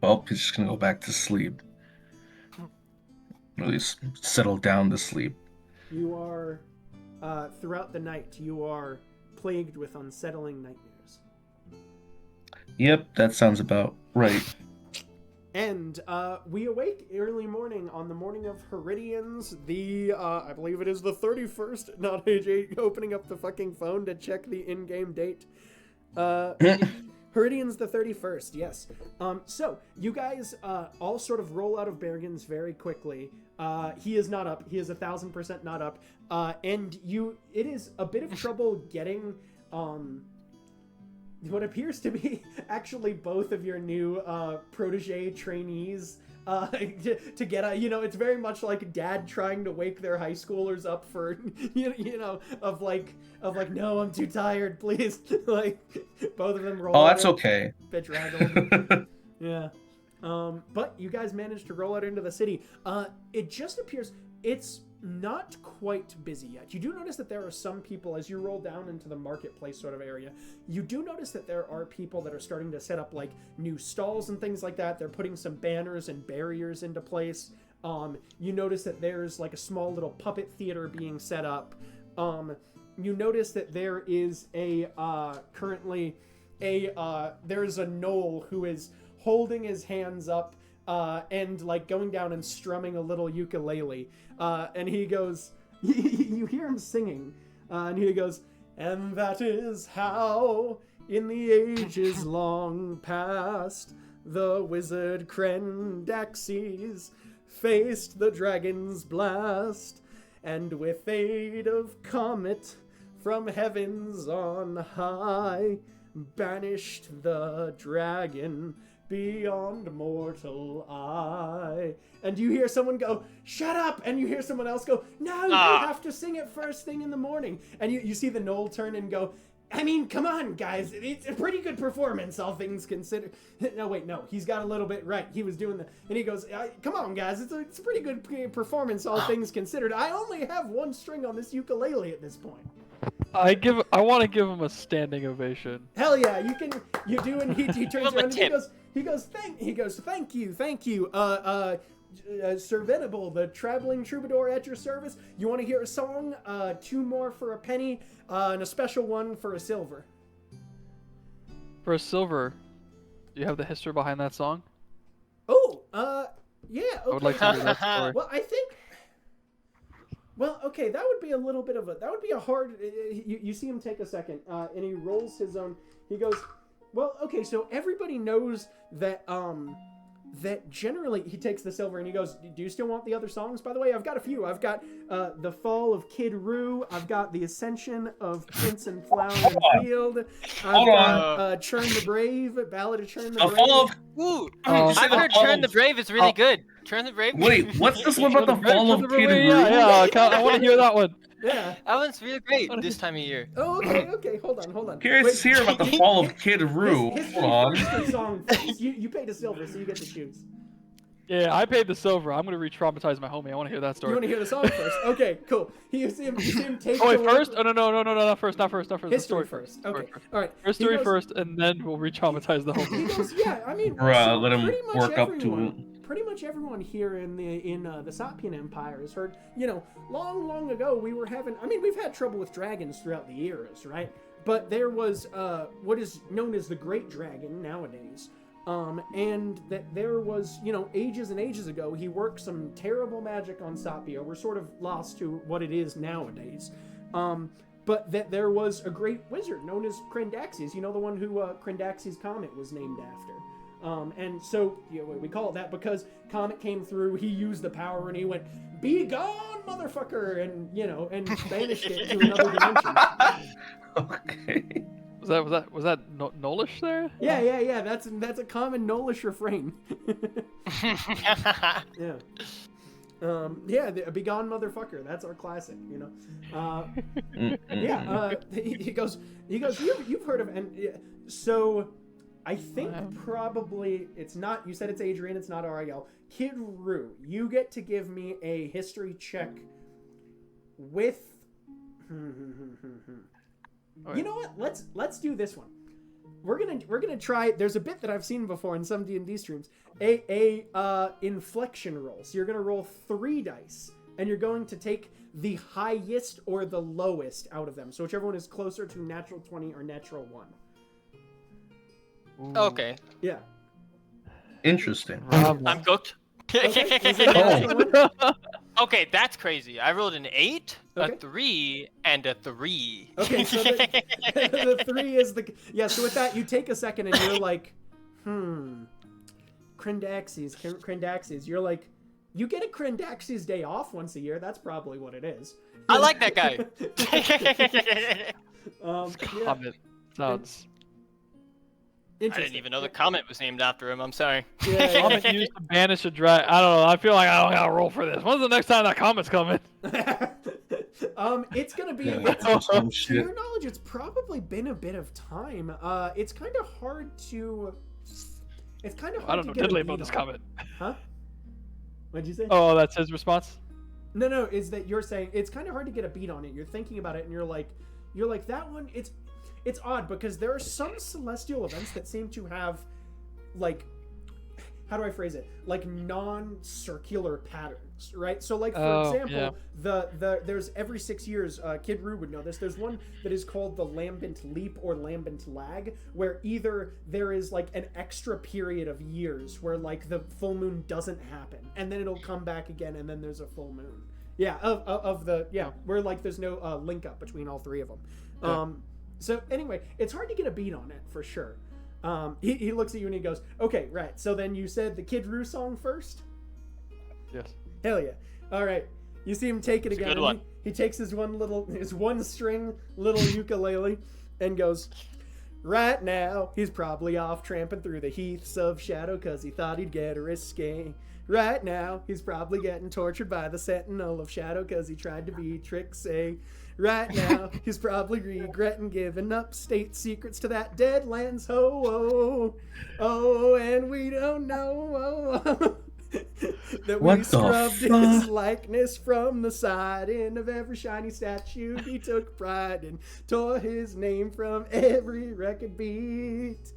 Well, he's just gonna go back to sleep. At least settle down to sleep. You are, throughout the night, you are plagued with unsettling nightmares. Yep, that sounds about right. And we awake early morning on the morning of Heridians, I believe it is the 31st, not AJ opening up the fucking phone to check the in-game date. Heridian's the 31st, yes. So, you guys all sort of roll out of Bergen's very quickly. He is not up. He is 1,000% not up. And it is a bit of trouble getting what appears to be actually both of your new protege trainees to get a, it's very much like dad trying to wake their high schoolers up for, of like, no, I'm too tired, please. Like, both of them roll. Oh, that's okay. Bedraggled. Yeah. But you guys managed to roll out into the city. It just appears it's not quite busy yet. You do notice that there are some people, as you roll down into the marketplace sort of area, you do notice that there are people that are starting to set up like new stalls and things like that. They're putting some banners and barriers into place. You notice that there's like a small little puppet theater being set up. You notice that there is there's a gnoll who is holding his hands up and like going down and strumming a little ukulele. And he goes, you hear him singing, and he goes, and that is how, in the ages long past, the wizard Krendaxes faced the dragon's blast, and with aid of comet from heavens on high, banished the dragon beyond mortal eye. And you hear someone go, shut up! And you hear someone else go, no, you have to sing it first thing in the morning. And you see the gnoll turn and go, I mean, come on, guys. It's a pretty good performance, all things considered. No, he's got a little bit right. He was doing and he goes, come on, guys. It's a pretty good performance, all things considered. I only have one string on this ukulele at this point. I want to give him a standing ovation. Hell yeah, you do, and he turns around and he goes, thank you, Sir Venable, the traveling troubadour at your service. You want to hear a song? 2 more for a penny, and a special one for a silver. For a silver, do you have the history behind that song? Oh, yeah. Okay. I would like to hear that story. Well, I think. Well, okay, that would be a hard. You see him take a second, and he rolls his own. He goes, well, okay, so everybody knows that that generally he takes the silver and he goes, do you still want the other songs? By the way, I've got a few. I've got The Fall of Kid Roo. I've got The Ascension of Prince and Flower and Field. I've got Churn the Brave, Ballad of Churn the Brave. Fall of... Ooh, I've heard Churn the Brave is really good. Churn the Brave. Wait, what's this one about the Fall of Kid Roo? Yeah, I want to hear that one. Yeah. That one's really great this time of year. Oh, okay. Hold on. Curious to hear about the Fall of Kid Roo. Hold on. Song. You paid a silver, so you get to choose. Yeah, I paid the silver. I'm gonna re-traumatize my homie. I want to hear that story. You want to hear the song first? Okay, cool. You see him take. Oh wait, first? Oh no, not first. History the story first. Okay, all right. History first, and then we'll re-traumatize the homie. He goes, yeah, I mean, Bruh, let him work up to it. Pretty much everyone here in the Sapian Empire has heard, long ago we've had trouble with dragons throughout the eras, right? But there was what is known as the Great Dragon nowadays, and that there was, ages and ages ago, he worked some terrible magic on Sapia. We're sort of lost to what it is nowadays. But that there was a great wizard known as Krendaxes, the one who Krendaxes' comet was named after. And so we call it that because Comet came through, he used the power and he went, be gone, motherfucker, and banished it to another dimension. Okay. Was that Nolish there? Yeah. That's a common Nolish refrain. Yeah. Be gone, motherfucker. That's our classic, He goes. You've heard of, and so. I think probably it's not. You said it's Adrian. It's not Ariel. Kid Roo, you get to give me a history check with. You know what? Let's do this one. We're gonna try. There's a bit that I've seen before in some D&D streams. A inflection roll. So you're gonna roll 3 dice, and you're going to take the highest or the lowest out of them. So whichever one is closer to natural 20 or natural 1. Okay. Yeah. Interesting. I'm cooked. Okay. Okay, that's crazy. I rolled an 8, Okay. a 3, and a 3. Okay, so the 3 is the... Yeah, so with that, you take a second and you're like, Krendaxes. You're like, you get a Krendaxes day off once a year. That's probably what it is. I like that guy. Yeah. Comet sounds I didn't even know the comet was named after him. I'm sorry. Yeah, Comet used to banish a dragon. I don't know. I feel like I don't gotta roll for this. When's the next time that comet's coming? It's gonna be. Yeah, To shit. your knowledge, it's probably been a bit of time. It's kind of hard to. It's kind of hard I don't know to get a diddly beat about this on. comet. Huh? What'd you say? Oh, that's his response. No, is that you're saying it's kind of hard to get a beat on it. You're thinking about it, and you're like that one. It's odd because there are some celestial events that seem to have, like, how do I phrase it? Like non-circular patterns, right? So, like, for example, there's every 6 years, Kid Rue would know this. There's one that is called the lambent leap or lambent lag, where either there is like an extra period of years where like the full moon doesn't happen, and then it'll come back again, and then there's a full moon. Yeah, where like there's no link up between all three of them. Yeah. So anyway, it's hard to get a beat on it for sure. He looks at you and he goes, "Okay, right. So then you said the Kid Rue song first? Yes. Hell yeah! All right." You see him take it It's a again. good one. He takes his one string little ukulele and goes, "Right now he's probably off tramping through the heaths of shadow 'cause he thought he'd get a risque. Right now he's probably getting tortured by the sentinel of shadow 'cause he tried to be Trixie. Right now he's probably regretting giving up state secrets to that Deadlands ho. Oh, and we don't know that What we the scrubbed his fuck? likeness from the siding of every shiny statue. He took pride and tore his name from every record beat.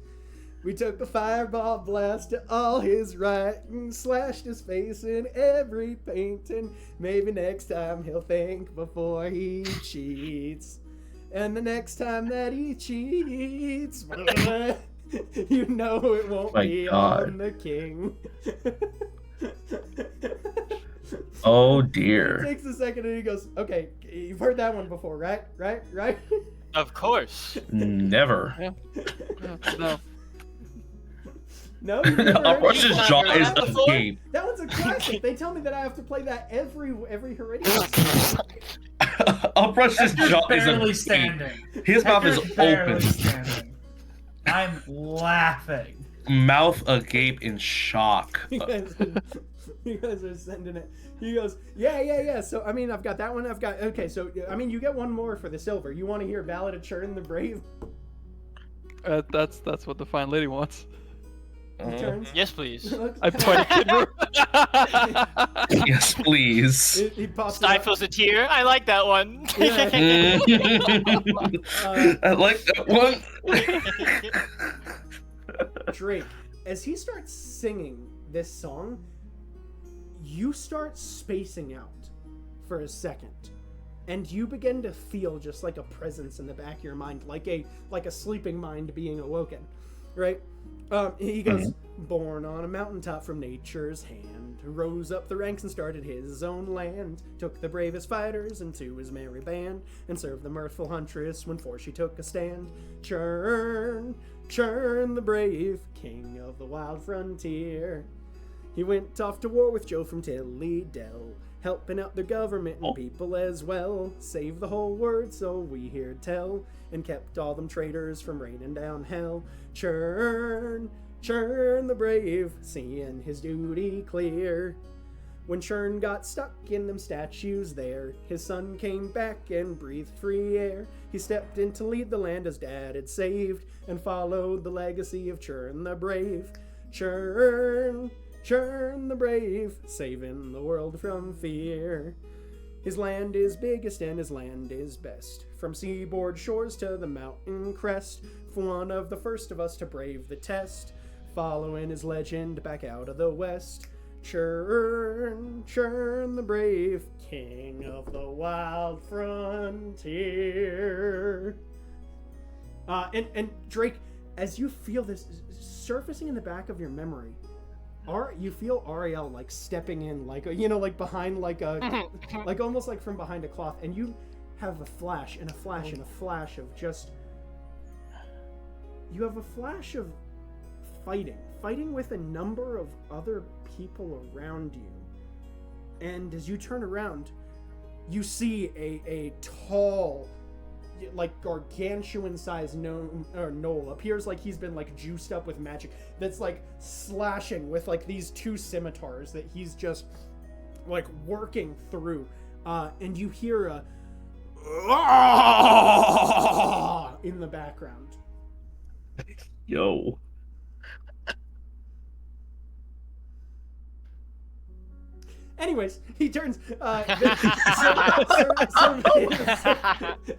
We took a fireball blast to all his writing, slashed his face in every painting. Maybe next time he'll think before he cheats. And the next time that he cheats, you know it won't My be God. on the king." Oh He dear. takes a second and he goes, "Okay, you've heard that one before, right? Right?" Of course. Never. No. No, you've never heard Rush's it? jaw heard is that before? agape. That one's a classic. They tell me that I have to play that every Heridian. Rush's jaw is barely agape. standing. His mouth is Hector's barely open. standing. I'm laughing. Mouth agape in shock. You guys are sending it. He goes, yeah. So, I mean, I've got that one. Okay, so, I mean, you get one more for the silver. You want to hear Ballad of Churn the Brave? That's what the fine lady wants. He turns. Yes, please. I pointed Kid Rue. Yes, please. He pops it up. Stifles a tear. I like that one. Yeah. I like that one. Drake, as he starts singing this song, you start spacing out for a second, and you begin to feel just like a presence in the back of your mind, like a sleeping mind being awoken, right? He goes, "Born on a mountaintop from nature's hand, rose up the ranks and started his own land, took the bravest fighters into his merry band, and served the mirthful huntress when for she took a stand. Churn the brave, king of the wild frontier. He went off to war with Joe from Tilly Dell, helping out the government and people as well. Saved the whole word, so we hear tell, and kept all them traitors from raining down hell. Churn the brave, seeing his duty clear. When Churn got stuck in them statues there, his son came back and breathed free air. He stepped in to lead the land as Dad had saved, and followed the legacy of Churn the brave. Churn the brave, saving the world from fear. His land is biggest and his land is best, from seaboard shores to the mountain crest. One of the first of us to brave the test, following his legend back out of the west. Churn the brave, king of the wild frontier." And Drake, as you feel this surfacing in the back of your memory, you feel Ariel like stepping in, like like behind, like almost like from behind a cloth, and you have a flash and a flash and a flash of just. You have a flash of fighting with a number of other people around you, and as you turn around, you see a tall, like gargantuan-sized gnoll appears like he's been like juiced up with magic. That's like slashing with like these 2 scimitars that he's just like working through, and you hear a in the background. Yo. Anyways, he turns.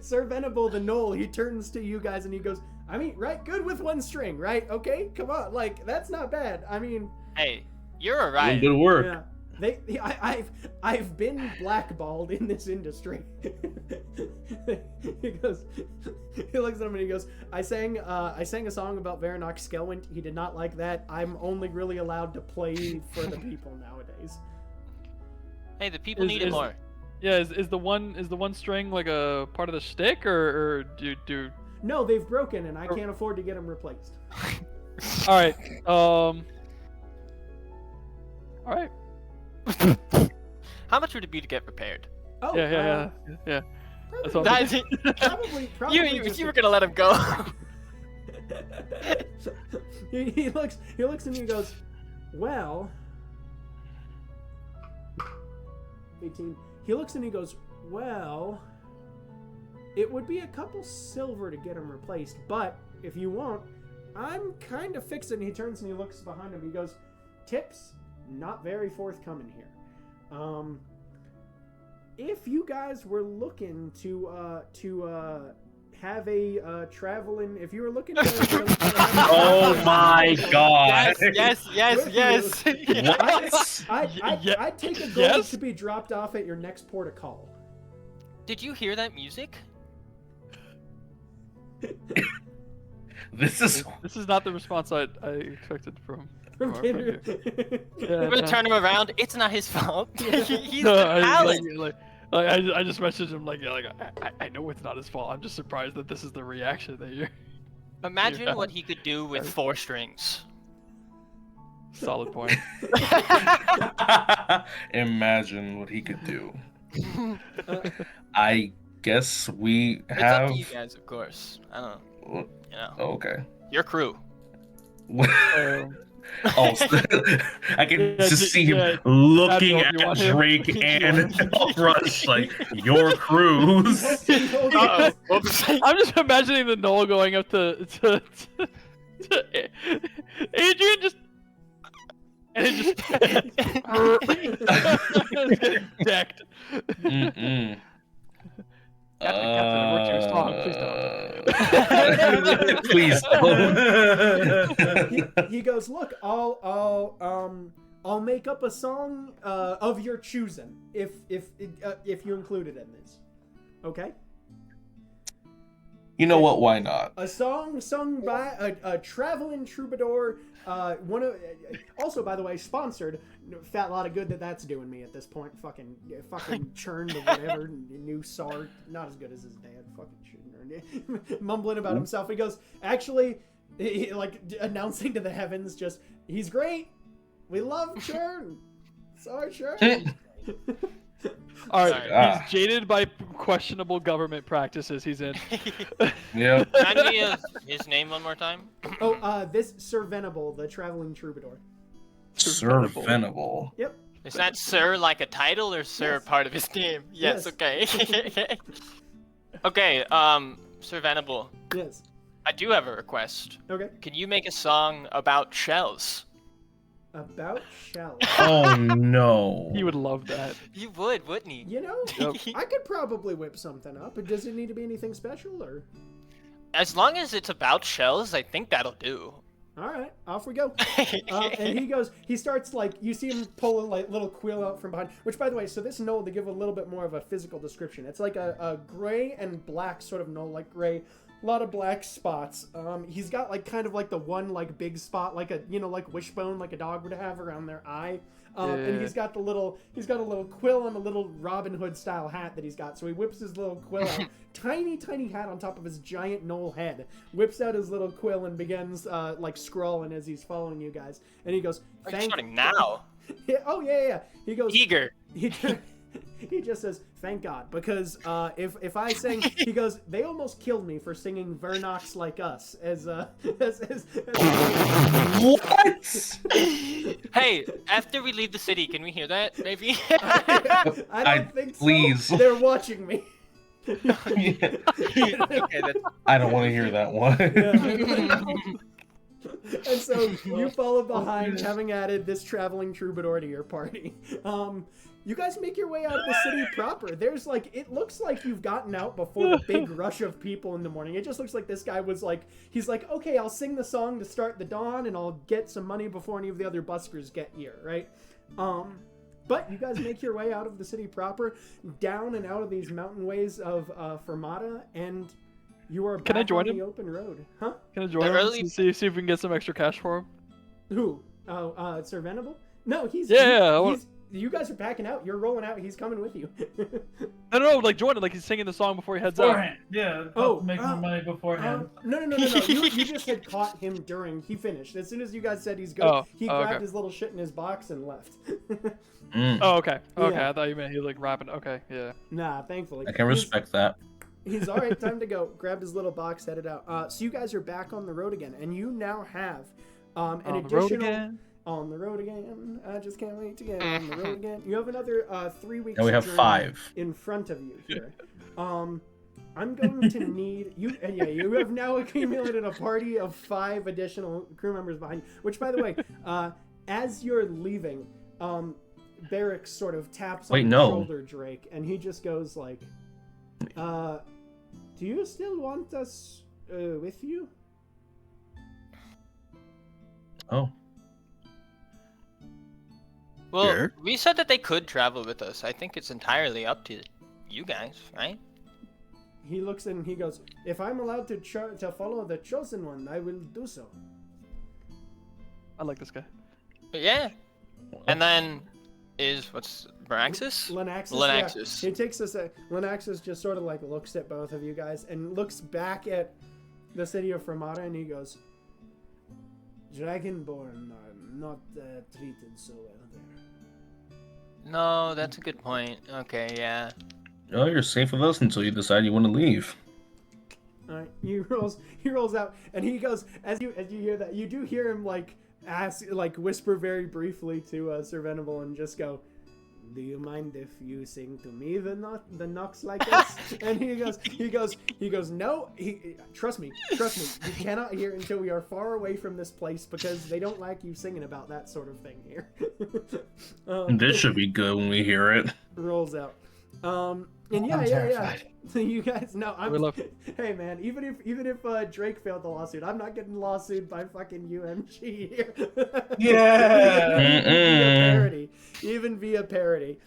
Sir Venable the Gnoll, he turns to you guys and he goes, I mean, right? Good with 1 string, right? Okay, come on. Like, that's not bad. I mean. Hey, you're alright. Good work. Yeah. I've been blackballed in this industry. He goes, he looks at him and he goes, I sang a song about Veronox Skelwint. He did not like that. I'm only really allowed to play for the people nowadays. Hey, the people need it more. Yeah, is the one string like a part of the stick, or do? No, they've broken, and I can't afford to get them replaced. All right. All right. How much would it be to get repaired? Oh, Yeah. That's all. That's it. Probably You were gonna let him go. he looks and he goes, well. 18. He looks and he goes, well, it would be a couple silver to get him replaced, but if you want, I'm kind of fixing. He turns and he looks behind him. He goes, tips, not very forthcoming here. If you guys were looking to have a traveling, if you were looking to Oh my god. Yes. What? I'd take a gold to be dropped off at your next port of call. Did you hear that music? This is not the response I expected from our friend here. We're gonna turn him around. It's not his fault. He's No, the I talent. just messaged him I know it's not his fault. I'm just surprised that this is the reaction that you're. Imagine what he could do with 4 strings. Solid point. Imagine what he could do. I guess we It's have. up to you guys, of course. I don't know. You know, Okay. your crew. Oh, I can just see him looking at you want him? Drake and Rush like your cruise. Uh-oh. Oops. I'm just imagining the Noel going up to Adrian just and it just decked. Mm-mm. Captain, it worked your song. Please Please don't. he goes, look, I'll make up a song of your choosing if you include it in this. Okay? You know what? Why not? A song sung by a traveling troubadour. Also, by the way, sponsored. Fat lot of good that's doing me at this point. Fucking churned or whatever. New SAR, not as good as his dad. Fucking mumbling about himself. He goes, actually, like announcing to the heavens, just he's great. We love Churn. Sorry, Churn. All right, Ah. he's jaded by questionable government practices he's in. Yeah. Remind me of his name one more time. This Sir Venable, the traveling troubadour. Sir Venable. Yep. Is that Sir like a title or Sir Yes. part of his name? Yes, Yes. okay. Okay, Sir Venable, Yes. I do have a request. Okay. Can you make a song about shells? About shells. Oh no. He would love that. You would, wouldn't he? You know, Yep. I could probably whip something up. But does it need to be anything special, or? As long as it's about shells, I think that'll do. All right, off we go. And he starts like, you see him pull a like little quill out from behind. Which, by the way, so this knoll, to give a little bit more of a physical description, it's like a gray and black sort of knoll, like gray. A lot of black spots. He's got like kind of like the one like big spot, like a like wishbone, like a dog would have around their eye. And he's got a little quill and a little Robin Hood style hat that he's got. So he whips his little quill out, tiny hat on top of his giant knoll head. Whips out his little quill and begins like scrawling as he's following you guys. And he goes, Are you starting now? Yeah, oh yeah. He goes Eager. He just says, "Thank God," because if I sing, he goes, "They almost killed me for singing Vernox Like Us." What? Hey, after we leave the city, can we hear that? Maybe. I don't think so. Please. They're watching me. Okay, that's... I don't want to hear that one. And so you follow behind, having added this traveling troubadour to your party. You guys make your way out of the city proper. There's like, it looks like you've gotten out before the big rush of people in the morning. It just looks like this guy was like, he's like, okay, I'll sing the song to start the dawn and I'll get some money before any of the other buskers get here, right? But you guys make your way out of the city proper, down and out of these mountain ways of Fermata, and you are Can I back join on the him? open road. Huh? Can I join him? See if we can get some extra cash for him. Who? Oh, Sir Venable? No, he's... Yeah, you guys are backing out. You're rolling out. He's coming with you. No, like join it. Like he's singing the song before he heads out. Beforehand. Yeah. Make more money beforehand. No. You just had caught him during he finished. As soon as you guys said he's good, he grabbed his little shit in his box and left. Oh, okay. Okay, Yeah. I thought you meant he was like rapping. Okay, yeah. Nah, thankfully. I can respect that. He's all right. Time to go. Grabbed his little box, headed out. So you guys are back on the road again, and you now have an additional. On the road again. I just can't wait to get on the road again. You have another 3 weeks. Now we have journey 5 in front of you here. I'm going to need you. Yeah, you have now accumulated a party of 5 additional crew members behind you. Which, by the way, as you're leaving, Barrick sort of taps on your shoulder, Drake, and he just goes like, "Do you still want us with you?" Oh. Well, Sure. we said that they could travel with us. I think it's entirely up to you guys, right? He looks and he goes, "If I'm allowed to follow the chosen one, I will do so." I like this guy. But yeah. And then what's Branaxis? Lenaxis. Yeah. He takes us. Lenaxis just sort of like looks at both of you guys and looks back at the city of Fermata, and he goes, "Dragonborn are not treated so well there." No, that's a good point. Okay, yeah. Oh, you're safe with us until you decide you want to leave. All right, he rolls out, and he goes, as you hear that, you do hear him whisper very briefly to Sir Venable and just go, "Do you mind if you sing to me the Nox Like Us?" And he goes, "No, trust me, you cannot hear until we are far away from this place because they don't like you singing about that sort of thing here." This should be good when we hear it. Rolls out. And yeah. You guys know hey man, even if Drake failed the lawsuit, I'm not getting lawsuited by fucking UMG here. Yeah. Even via parody.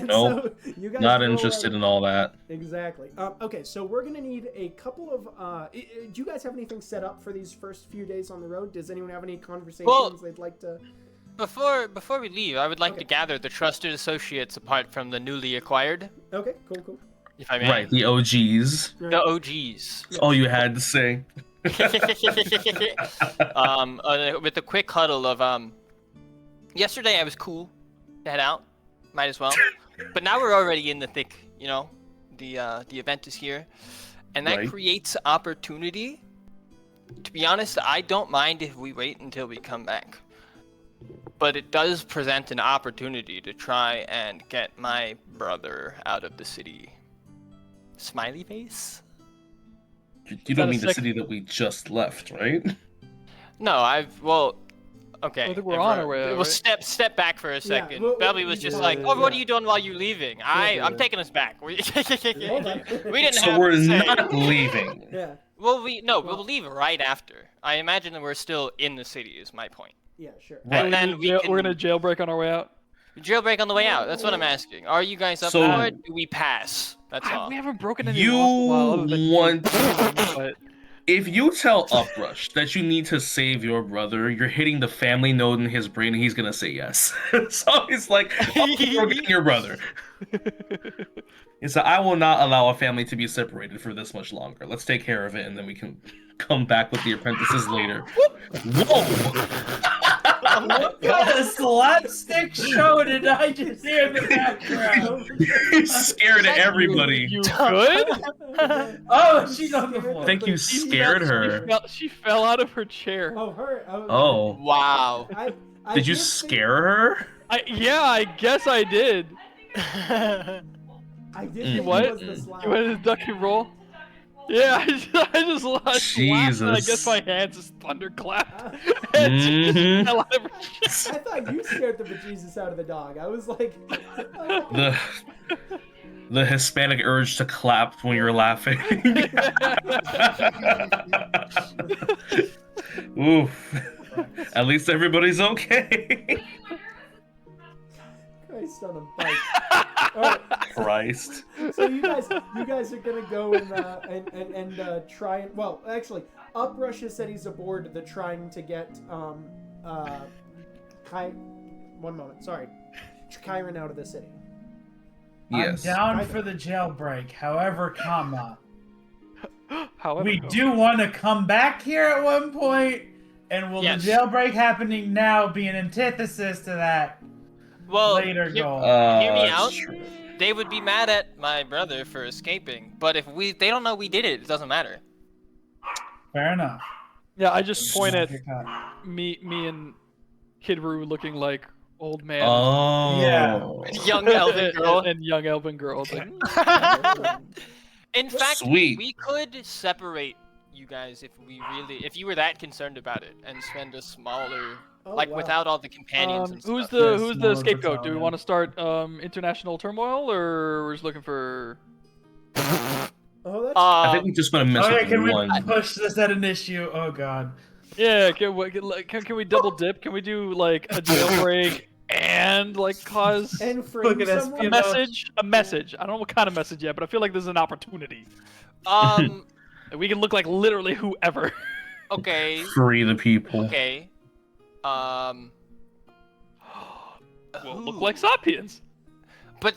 Nope. So you guys Not interested in all that. Exactly. Okay, so we're gonna need a couple of. Do you guys have anything set up for these first few days on the road? Does anyone have any conversations they'd like to? Before we leave, I would like to gather the trusted associates apart from the newly acquired. Okay, cool. If I may. Right, the OGs. The OGs. That's all you had to say. With a quick huddle of yesterday I was cool to head out, might as well, but now we're already in the thick, the event is here, and that creates opportunity. To be honest, I don't mind if we wait until we come back, but it does present an opportunity to try and get my brother out of the city. Smiley face? You don't mean the city that we just left, right? No, okay. I think we're on our way out, We'll step back for a second. well, Belby was just like, "Oh, what are you doing while you're leaving?" I'm taking us back. We didn't So have we're to say. not leaving. Yeah. Well, we'll leave right after. I imagine that we're still in the city. Is my point. Yeah, sure. And then we're gonna jailbreak on our way out. Jailbreak on the way out. That's what I'm asking. Are you guys up for it? Do we pass? That's all. We haven't broken any You laws in a while, other than want... If you tell Uprush that you need to save your brother, you're hitting the family node in his brain, and he's gonna say yes. So he's like, "We're getting your brother." He said, "I will not allow a family to be separated for this much longer. Let's take care of it, and then we can come back with the apprentices later." Whoa! What kind of slapstick show did I just hear in the background? He's scared of everybody. You good? Oh, she's on the floor. I think you scared her. She fell out of her chair. Oh, her. Oh. Wow. I Did you did think- scare her? Yeah, I guess I did. I did think What? it was the slap. You went to duck and roll? Yeah, I just laughed, and I guess Jesus. my hands just thunderclapped. And she just Mhm. fell out of her chair. I thought you scared the bejesus out of the dog. I was like, The Hispanic urge to clap when you're laughing. Oof. At least everybody's okay. Christ on a bike. All right, Christ. so you guys are gonna go and try and actually, Uprush has said he's aboard the trying to get Chiron out of the city. Yes. I'm down for the jailbreak. However, However, we do want to come back here at one point, and will Yes. the jailbreak happening now be an antithesis to that Well, later goal? hear me it's out. true. They would be mad at my brother for escaping, but if they don't know we did it, it doesn't matter. Fair enough. Yeah, I just point at Good cut. me and Kid Roo looking like old man. Oh. Yeah. Young elven girl. and young elven girl. It's like, In fact, Sweet. we could separate you guys if you were that concerned about it, and spend a smaller, Oh, wow. without all the companions and who's stuff. the Smaller scapegoat? Do we battalion. want to start international turmoil, or we're just looking for? Oh, that's I think we just want to mess Okay, with can we one. push this at an issue? Oh god. Yeah, can we double dip? Can we do like a jailbreak and like cause and Look frame at us, someone. you a know. message? A message. I don't know what kind of message yet, but I feel like there's an opportunity. We can look like literally whoever. Okay. Free the people. Okay. We'll look ooh. like sapiens. But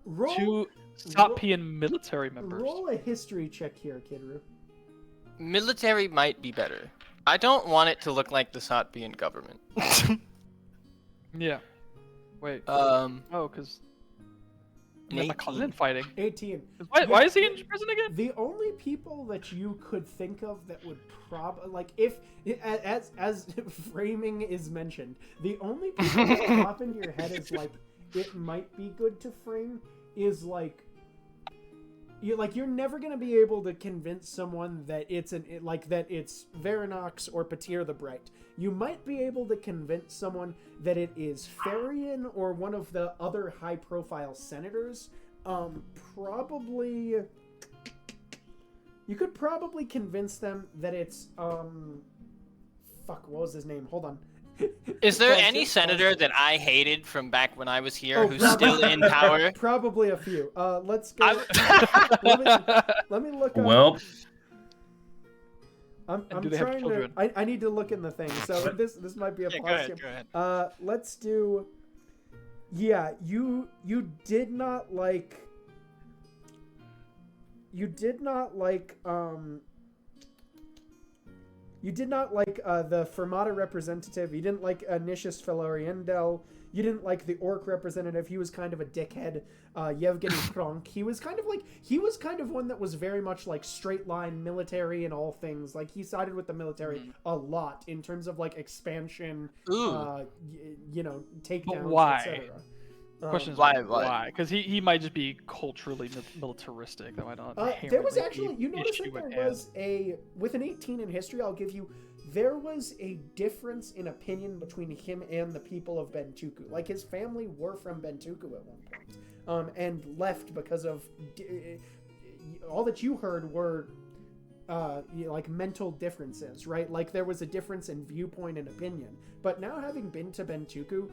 Roll, Two Sapian military members. roll a history check here, Kidru. military might be better. I don't want it to look like the Satbian government. Yeah. Wait. Oh, because an my 18. cousin fighting. 18. Why is he in prison again? The only people that you could think of that would if as framing is mentioned, the only people that pop into your head is like it might be good to frame is you're never gonna be able to convince someone that it's Verinox or Patir the Bright. You might be able to convince someone that it is Farian or one of the other high-profile senators. Probably. You could probably convince them that it's what was his name? Hold on. Is there Bullshit, any senator bullshit. that I hated from back when I was here Oh, who's probably- still in power? Probably a few. Let's go. Let me look up. Well, I'm do they have trying to. children? I need to look in the thing. So this might be a Yeah, go pause ahead, here. go ahead. Let's do. Yeah, you did not like. You did not like the Fermata representative. You didn't like Nicias Feloriendel. You didn't like the Orc representative. He was kind of a dickhead. Yevgeny Kronk. He was kind of one that was very much like straight line military and all things. Like he sided with the military a lot in terms of like expansion. Ooh. Takedowns. why? etc. Question is Why? why? Because he might just be culturally militaristic. That might not. There was inherently actually, be you notice issue that at there hand. was with an 18 in history, I'll give you, there was a difference in opinion between him and the people of Bentuku. Like his family were from Bentuku at one point, and left because of all that you heard were like mental differences, right? Like there was a difference in viewpoint and opinion. But now having been to Bentuku,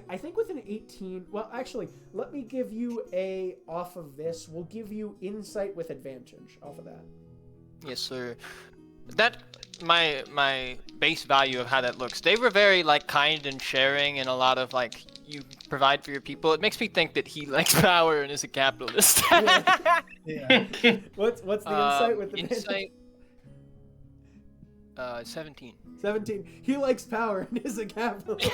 I think with an 18, well, actually, let me give you off of this, we'll give you insight with advantage off of that. Yes, sir. That my base value of how that looks. They were very like kind and sharing, and a lot of like you provide for your people. It makes me think that he likes power and is a capitalist. Yeah. What's the insight with advantage? Insight. 17. 17. He likes power and is a capitalist.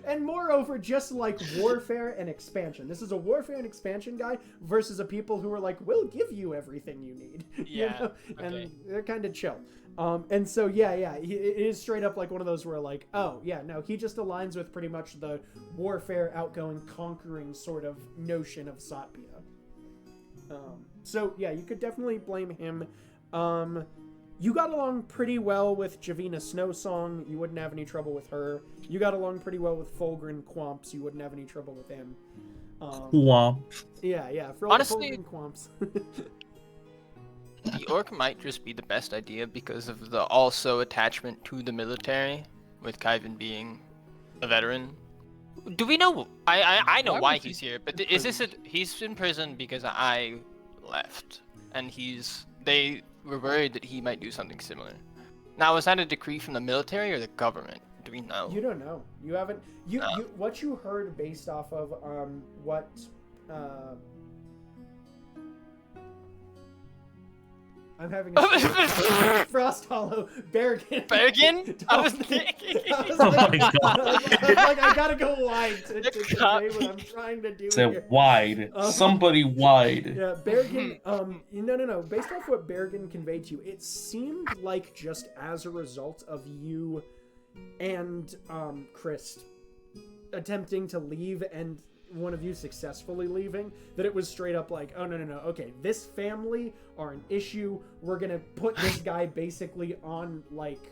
and moreover, just like warfare and expansion. This is a warfare and expansion guy versus a people who are like, we'll give you everything you need. Yeah. Okay. And they're kind of chill. And so, yeah, it is straight up like one of those where like, oh, yeah, no, he just aligns with pretty much the warfare, outgoing, conquering sort of notion of Satpia. So, yeah, you could definitely blame him. You got along pretty well with Javina Snowsong. You wouldn't have any trouble with her. You got along pretty well with Fulgrin Quamps. You wouldn't have any trouble with him. Womp. Yeah. For Honestly, Fulgrin Quamps. The orc might just be the best idea because of the also attachment to the military, with Kyvan being a veteran. Do we know? I know why he's here, but is this he's in prison because I left, and they were worried that he might do something similar. Now, was that a decree from the military or the government? Do we know? You don't know. You haven't. You what you heard based off of what. I'm having a Frost Hollow Berrigan. Berrigan? I was thinking. Oh my God. I gotta go wide to convey what I'm trying to do Say here. wide. Somebody wide. Yeah, Berrigan. No. Based off what Berrigan conveyed to you, it seemed like just as a result of you and Christ attempting to leave and one of you successfully leaving, that it was straight up like, oh no, okay, this family are an issue. We're gonna put this guy basically on like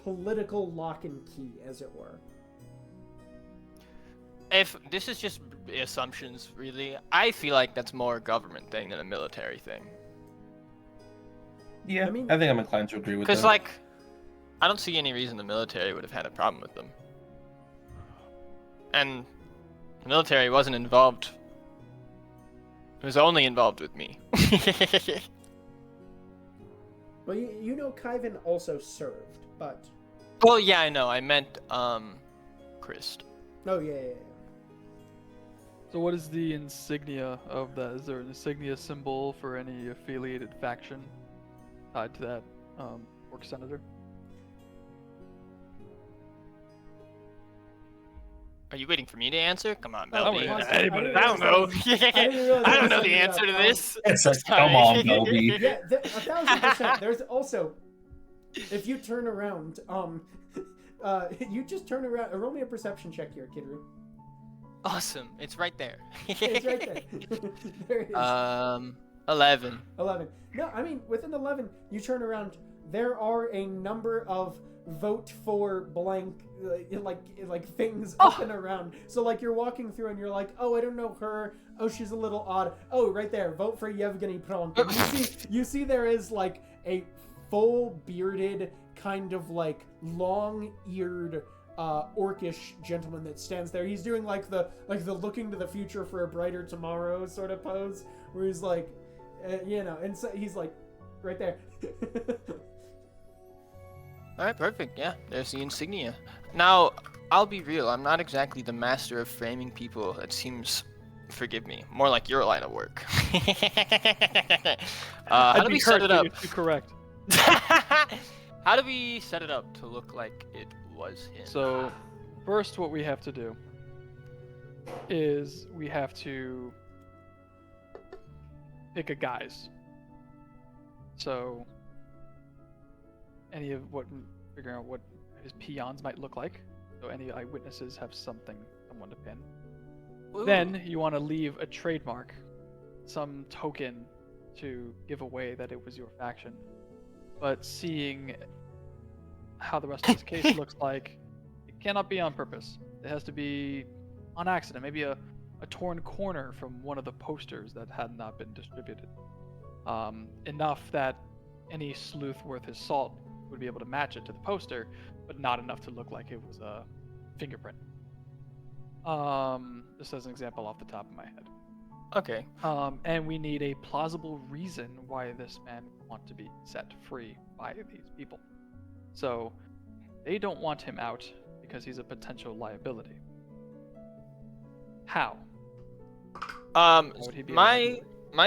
political lock and key, as it were. If this is just assumptions, really, I feel like that's more a government thing than a military thing. Yeah, I think I'm inclined to agree with that. Because, like, I don't see any reason the military would have had a problem with them. And the military wasn't involved. It was only involved with me. Well, you know Kyvan also served, but... Well, yeah, I know. I meant, Christ. Oh, yeah. So what is the insignia of that? Is there an insignia symbol for any affiliated faction tied to that orc senator? Are you waiting for me to answer? Come on, Oh, Belby. I I don't know. I don't know the answer to this. It's like, come on, Belby. Yeah, 1,000%. There's also, if you turn around, you just turn around. Roll me a perception check here, Kidru. Awesome. It's right there. It's right there. There it is. 11. 11. No, I mean, within 11, you turn around, there are a number of vote for blank, like things up and around. So, like, you're walking through and you're like, oh, I don't know her. Oh, she's a little odd. Oh, right there, vote for Yevgeny Prompt. You see there is, like, a full bearded, kind of, like, long-eared, orcish gentleman that stands there. He's doing, like the looking to the future for a brighter tomorrow sort of pose, where he's like, and so he's like, right there. Alright, perfect. Yeah, there's the insignia. Now, I'll be real. I'm not exactly the master of framing people. That seems, forgive me, more like your line of work. How do we set it up? You're correct. How do we set it up to look like it was him? So, first what we have to do is we have to pick a guise. So, figuring out what his peons might look like. So any eyewitnesses have someone to pin. Ooh. Then you want to leave a trademark, some token to give away that it was your faction. But seeing how the rest of this case looks like, it cannot be on purpose. It has to be on accident. Maybe a torn corner from one of the posters that had not been distributed. Enough that any sleuth worth his salt would be able to match it to the poster, but not enough to look like it was a fingerprint. Just as an example off the top of my head. Okay. And we need a plausible reason why this man would want to be set free by these people. So, they don't want him out because he's a potential liability. How? My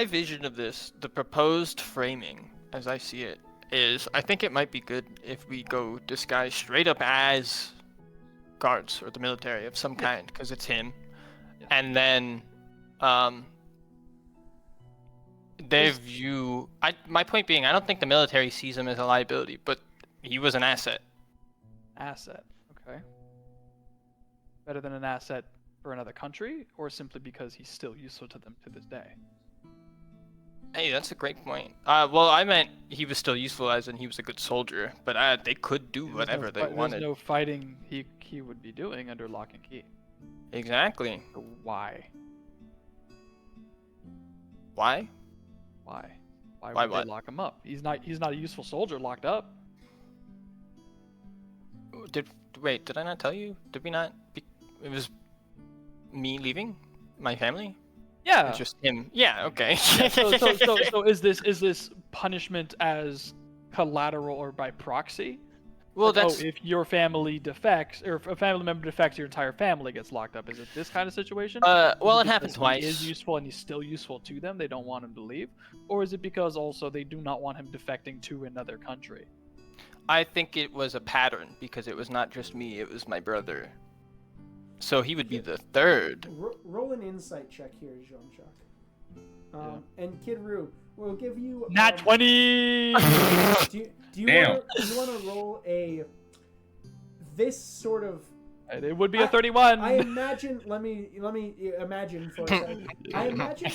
vision of this, the proposed framing, as I see it, is I think it might be good if we go disguise straight up as guards or the military of some kind, because it's him. Yeah. And then my point being, I don't think the military sees him as a liability, but he was an asset. Asset. Okay. Better than an asset for another country, or simply because he's still useful to them to this day? Hey, that's a great point. Well, I meant he was still useful as in he was a good soldier, but they could do whatever they wanted. There's no fighting he would be doing under lock and key. Exactly. So why? Why? Why? Why Why would what? they lock him up? He's not a useful soldier locked up. Did I not tell you? Did we not? It was me leaving my family. Yeah. It's just him. Yeah. Okay. So is this punishment as collateral or by proxy? Well, Like, that's if your family defects, or if a family member defects, your entire family gets locked up. Is it this kind of situation? well, Is it happened because he twice. is useful and he's still useful to them. They don't want him to leave, or is it because also they do not want him defecting to another country? I think it was a pattern because it was not just me; it was my brother. So he would be the third. Roll an insight check here, Jean-Jacques. And Kid Roo, we'll give you... Nat 20. Do you Damn. want to roll this sort of... It would be a 31. I imagine, let me imagine for a second. I imagine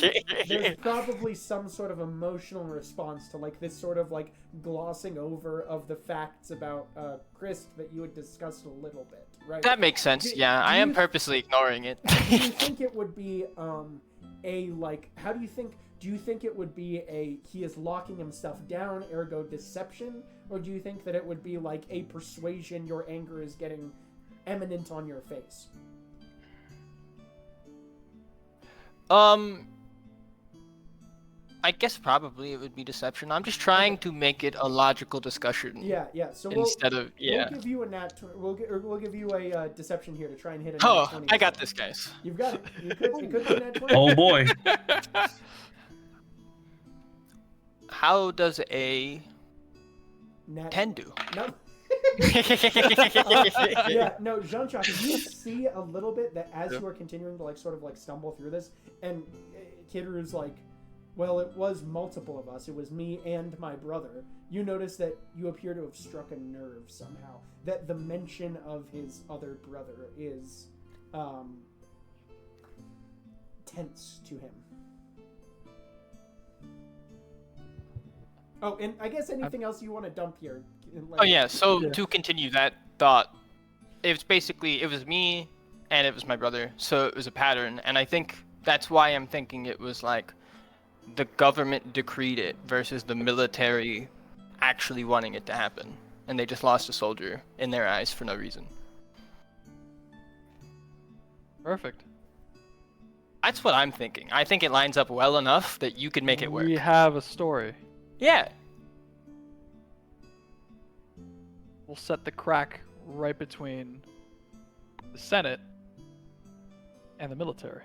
there's probably some sort of emotional response to like this sort of like glossing over of the facts about Christ that you had discussed a little bit, right? That makes sense. Yeah, I am purposely ignoring it. Do you think it would be a like? How do you think? Do you think it would be a he is locking himself down, ergo deception, or do you think that it would be like a persuasion? Your anger is getting eminent on your face. I guess probably it would be deception. I'm just trying to make it a logical discussion. Yeah. So We'll give you a we'll give you a deception here to try and hit a nat Oh, 20. I got this, guys. You've got it. It could be a nat 20. Oh boy. How does a Nat 10 do? No. No, Jean-Jacques, you see a little bit that as you are continuing to like sort of like stumble through this, and Kidru's like, well, it was multiple of us. It was me and my brother. You notice that you appear to have struck a nerve somehow. That the mention of his other brother is tense to him. Oh, and I guess anything else you want to dump here? Oh yeah, so to continue that thought, it was me and it was my brother, so it was a pattern, and I think that's why I'm thinking it was like the government decreed it versus the military actually wanting it to happen, and they just lost a soldier in their eyes for no reason. Perfect. That's what I'm thinking. I think it lines up well enough that you could make it work. We have a story. Yeah. We'll set the crack right between the Senate and the military.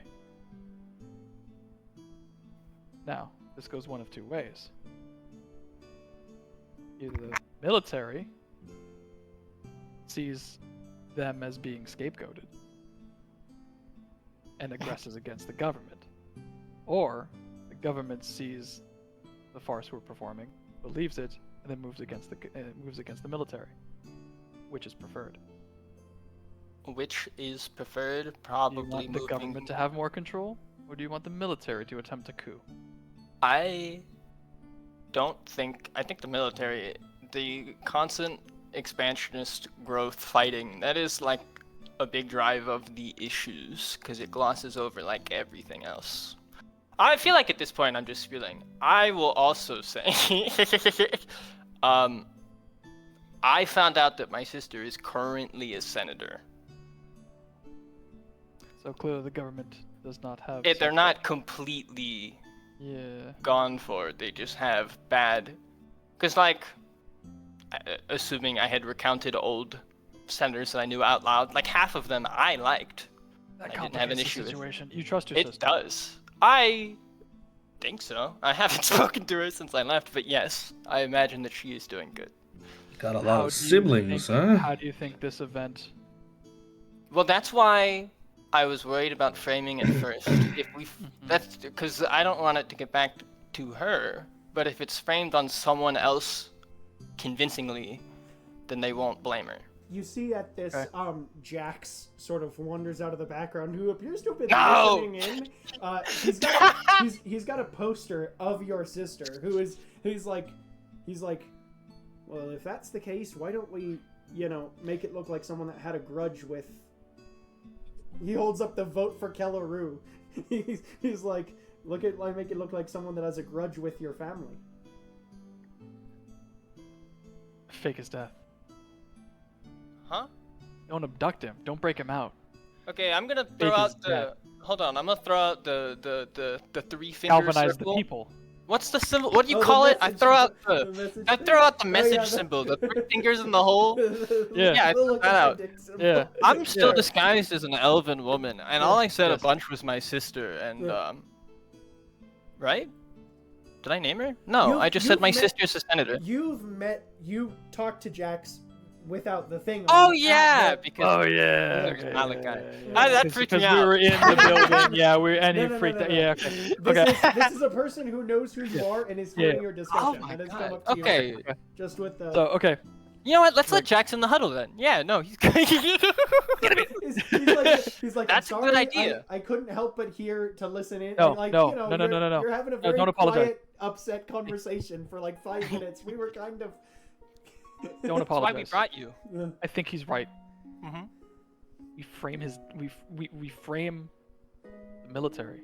Now, this goes one of two ways. Either the military sees them as being scapegoated and aggresses against the government, or the government sees the farce we're performing, believes it, and then moves against the military. Which is preferred? Which is preferred? Do you Probably want the government to have more control, or do you want the military to attempt a coup? I think the military, the constant expansionist growth fighting, that is like a big drive of the issues, because it glosses over like everything else. I feel like at this point I'm just spewing. I will also say, I found out that my sister is currently a senator. So clearly the government does not have... They're not completely gone for it. They just have bad... Because, like, assuming I had recounted old senators that I knew out loud, like half of them I liked. That I didn't have an complicates the issue with. situation. You trust your It sister. does. I think so. I haven't spoken to her since I left, but yes, I imagine that she is doing good. Got a lot How of do you siblings, think- huh? How do you think this event? Well, that's why I was worried about framing it first. That's because I don't want it to get back to her. But if it's framed on someone else convincingly, then they won't blame her. You see at this, Okay. Jax sort of wanders out of the background, who appears to have been No! listening in. He's got a poster of your sister, he's like, well, if that's the case, why don't we, make it look like someone that had a grudge with. He holds up the vote for Kelleru. He's like, make it look like someone that has a grudge with your family. Fake his death. Huh? Don't abduct him. Don't break him out. Okay, I'm gonna throw Fake is out the. dead. Hold on, I'm gonna throw out the 3-finger Galvanize circle. the people. What's the symbol? What do you Oh, the call it? I message- throw out the the. message I thing? throw out the Oh, message yeah, symbol, the 3 fingers in the hole. Yeah. I The took that out. look-a-dick symbol. Yeah. I'm still Yeah. disguised as an elven woman, and all I said Yes. a bunch was my sister, and Yeah. right? Did I name her? No, You've- I just said you've my met- sister's a senator. You talked to Jax without the thing on. Oh at yeah, that- because Oh yeah. There's okay, Malachi. Ah, that freaked me Because we out. were in the building. Yeah, and he No, freaked out. no. Yeah. Okay. This is a person who knows who you are and is hearing Yeah. your discussion. Oh my and has god. come up to Okay. you just with the. So okay. You know what? Let's let Jax in the huddle then. Yeah, no, he's He's like, That's a I'm good sorry, idea. I couldn't help but hear to listen in. No, and like, no, you know, no, no. You're having a very don't apologize. quiet, upset conversation for like 5 minutes. We were kind of. Don't That's why we apologize. brought you. I think he's right. Mm-hmm. We frame his. We frame the military.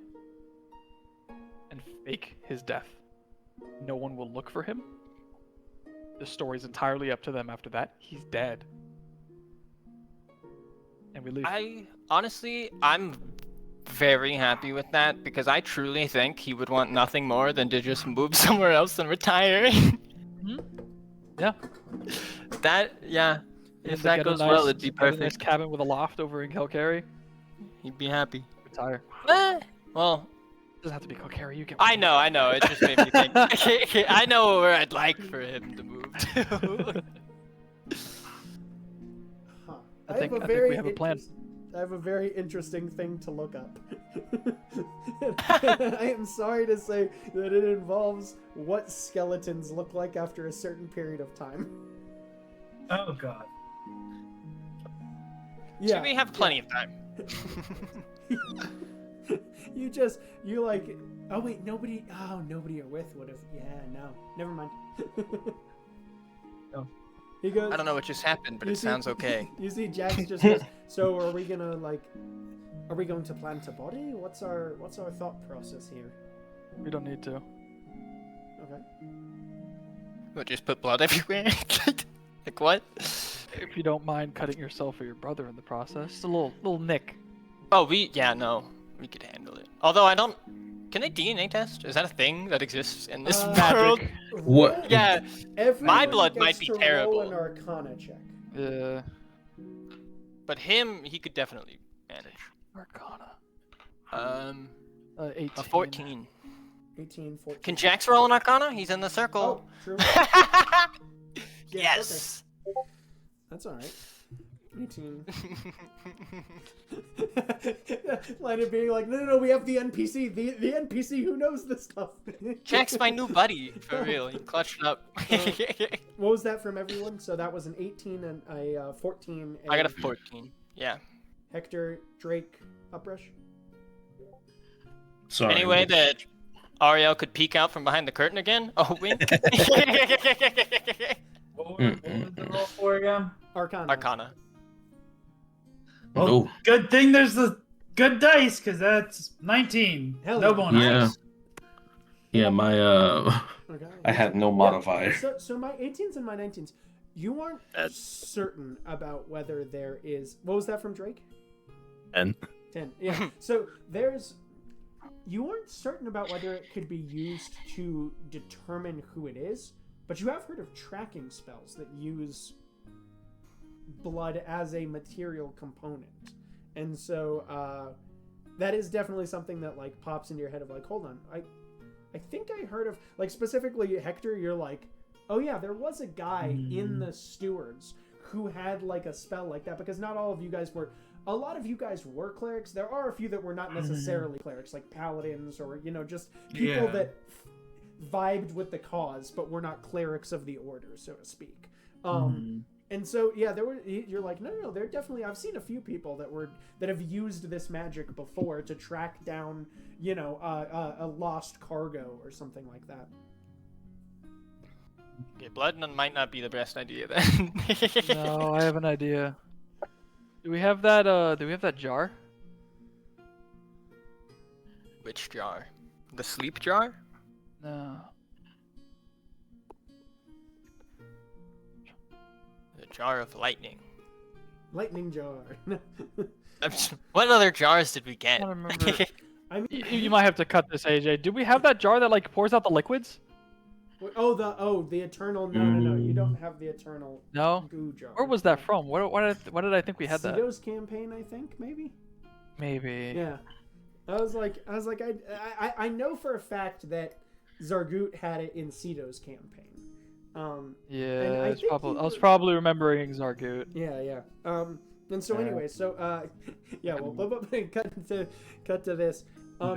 And fake his death. No one will look for him. The story's entirely up to them after that. He's dead. And we leave. I'm very happy with that because I truly think he would want nothing more than to just move somewhere else and retire. Yeah. If that goes well, it'd be Get a nice perfect. cabin with a loft over in Calcary. He'd be happy. Retire. Well, Doesn't have to be Calcary. You can. I know. It just made me think. I know where I'd like for him to move to. Huh. I think we have a plan. I have a very interesting thing to look up. I am sorry to say that it involves what skeletons look like after a certain period of time. Oh god. So we have plenty of time. Oh wait, nobody you're with would have. Yeah, no, never mind. Oh. He goes. I don't know what just happened, but You it see- sounds okay. You see, Jax just goes, so are we going to plant a body? What's our thought process here? We don't need to. Okay. What, just put blood everywhere? Like what? If you don't mind cutting yourself or your brother in the process, just a little nick. Oh, we could handle it. Although I don't. Can they DNA test? Is that a thing that exists in this world? Magic. What? Yeah. Everyone blood gets might be to terrible. Roll an Arcana check. But he could definitely manage. Arcana. 18. A 14. 18, 14. Can Jax roll an Arcana? He's in the circle. Oh, true. Yes. That's all right. 18. Leonard being like, no, we have the NPC. The NPC who knows this stuff. Jack's my new buddy, for real. He clutched it up. What was that from everyone? So that was an 18 and a 14. I got a and 14. Yeah. Hector, Drake, Uprush. Sorry. Any way that Ariel could peek out from behind the curtain again? Oh, wink. What was the roll for again? Arcana. Arcana. Well, Oh. good thing there's the good dice, because that's 19. Hell no yeah. bonus. Yeah. Yeah, my Okay. I had no modifier. So my 18s and my 19s, you aren't certain about whether there is. What was that from Drake? 10. 10. Yeah. So you aren't certain about whether it could be used to determine who it is, but you have heard of tracking spells that use blood as a material component, and so that is definitely something that like pops into your head of like, hold on, I think I heard of, like, specifically Hector, you're like, oh yeah, there was a guy in the stewards who had like a spell like that, because not all of you guys were, a lot of you guys were clerics. There are a few that were not necessarily clerics, like paladins or, you know, just people that vibed with the cause, but were not clerics of the order, so to speak. And so, yeah, you're like, no, there definitely, I've seen a few people that have used this magic before to track down, you know, a lost cargo or something like that. Okay, blood might not be the best idea then. No, I have an idea. Do we have that? Do we have that jar? Which jar? The sleep jar? No. The jar of lightning. Lightning jar. What other jars did we get? I don't remember. I mean, You might have to cut this, AJ. Do we have that jar that like pours out the liquids? the eternal. No. You don't have the eternal. No. Goo jar. Where was that from? What did I think we had that? Cito's campaign, I think, maybe. Maybe. Yeah. I was like, I know for a fact that Zargut had it in Cito's campaign. Yeah, I was probably remembering Zargut. Yeah. And so anyway, yeah, well, cut to this.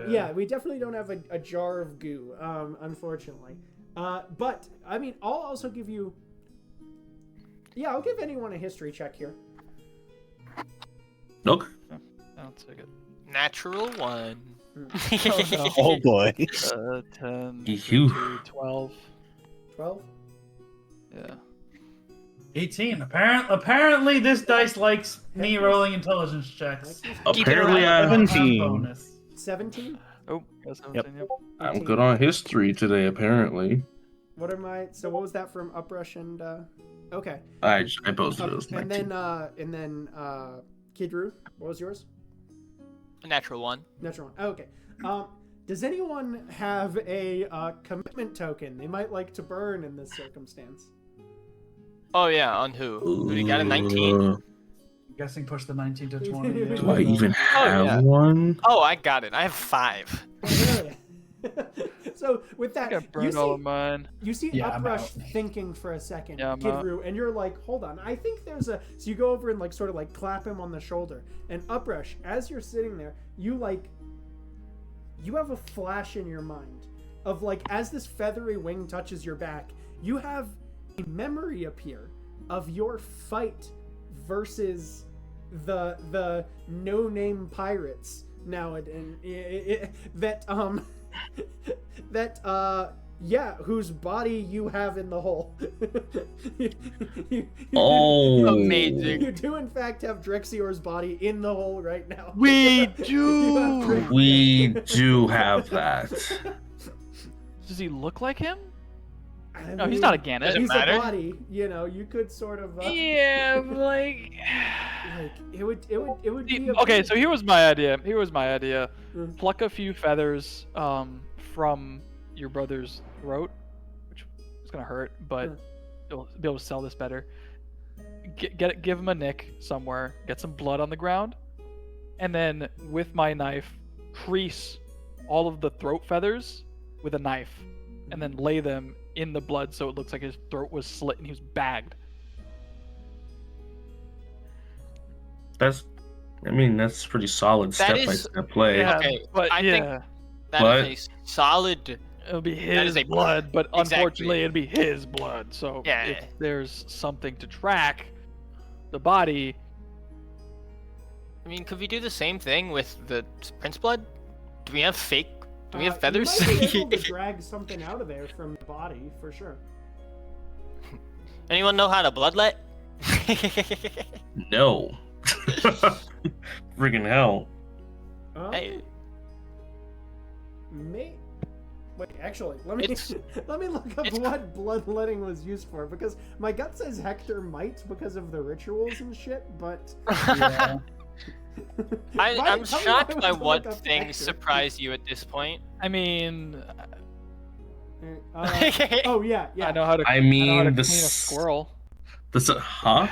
Yeah, we definitely don't have a jar of goo, unfortunately. But I mean, I'll also give you. Yeah, I'll give anyone a history check here. Look. I'll take it. Natural 1. Oh boy. 10, Ew. 12. 12. Yeah. 18. Apparently, this dice likes me rolling intelligence checks. Apparently, I'm 17. Bonus. 17. Oh, that's 17. Yep. I'm good on history today. Apparently, What are my? So what was that from Uprush and? Okay. I posted it as And 19. then Kidru, what was yours? Natural 1. Natural one. Okay. Does anyone have a commitment token they might like to burn in this circumstance? Oh yeah, on who? Who do you got a 19? I'm guessing push the 19 to 20. Yeah. Do I even have yeah. one? Oh, I got it. I have 5. Really? So with I that, think I burned all of mine. you see Yeah, I'm Uprush out. thinking for a second, Yeah, I'm Kidru, and you're like, hold on, I think there's a. So you go over and like sort of like clap him on the shoulder, and Uprush, as you're sitting there, you have a flash in your mind of like as this feathery wing touches your back, you have a memory appear of your fight versus the no-name pirates now whose body you have in the hole. Amazing. You do in fact have Drexior's body in the hole right now. We You do. have We do have that. Does he look like him? I No, he's mean, not a Gannet. He's matter? a body, you know. You could sort of. Yeah, like. Like it would be. Okay, so here was my idea. Mm. Pluck a few feathers from your brother's throat, which is gonna hurt, but you'll be able to sell this better. Give him a nick somewhere. Get some blood on the ground, and then with my knife, crease all of the throat feathers with a knife, and then lay them in the blood so it looks like his throat was slit and he was bagged. That's pretty solid That is- step-by-step play. Yeah, Okay, but I think yeah, that is a solid. it'll be that his is a- blood, but Exactly. unfortunately it'll be his blood. So Yeah. if there's something to track the body, I mean, could we do the same thing with the prince blood? Do we have fake? Do we have You feathers? might be able to drag something out of there from the body for sure. Anyone know how to bloodlet? No. Friggin' hell. Hey. Wait, actually, let me It's- let me look up it's- what bloodletting was used for, because my gut says Hector might because of the rituals and shit, but Yeah. I'm Tell me shocked why by I would what look up things Hector. surprised you at this point. I mean, oh yeah. I know how to. I I know how to mean, clean a the squirrel. huh?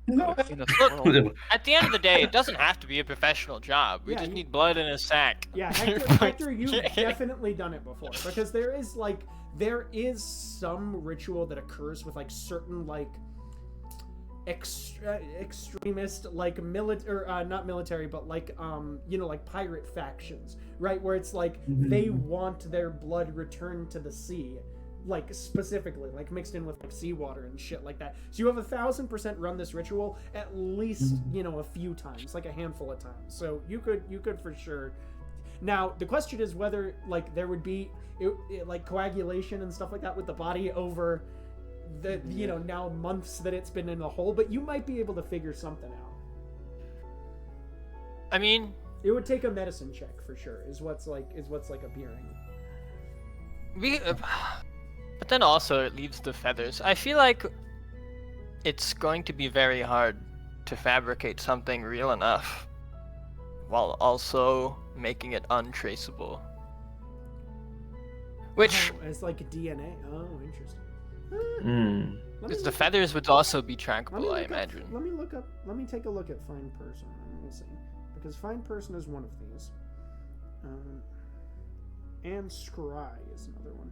No. In a swirl. At the end of the day, it doesn't have to be a professional job. We Yeah, just you- need blood in a sack. Yeah, Hector, you've definitely done it before, because there is some ritual that occurs with like certain like extremist like not military, but like like pirate factions, right? Where it's like they want their blood returned to the sea, like specifically, like mixed in with like seawater and shit like that. So you have 1,000% run this ritual at least a few times, like a handful of times. So you could for sure. Now the question is whether like there would be like coagulation and stuff like that with the body over the now months that it's been in the hole, but you might be able to figure something out. I mean, it would take a medicine check for sure. Is what's appearing. But then also it leaves the feathers. I feel like it's going to be very hard to fabricate something real enough while also making it untraceable. Which it's like DNA. Oh, interesting. because the feathers would also be trackable, I imagine. Let me take a look at Find Person. Let me see, because Find Person is one of these, and Scry is another one.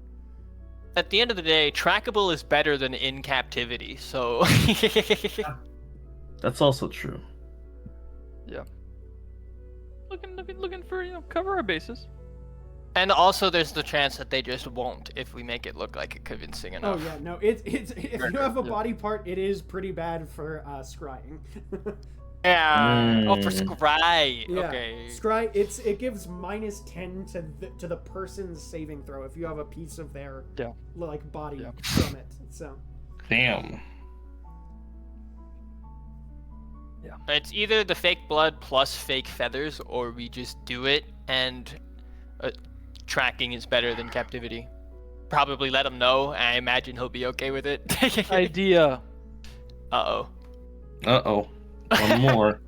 At the end of the day, trackable is better than in captivity. So That's also true. Yeah. Looking for cover our bases. And also, there's the chance that they just won't if we make it look like it convincing enough. Oh yeah, no, it's if you have a body part, it is pretty bad for scrying. Yeah. Oh, for scry. Yeah. Okay. Scry, it gives -10 to the person's saving throw if you have a piece of their like body from it. So. Damn. Yeah. It's either the fake blood plus fake feathers, or we just do it and tracking is better than captivity. Probably let him know. I imagine he'll be okay with it. Idea. Uh-oh. Uh-oh. One more.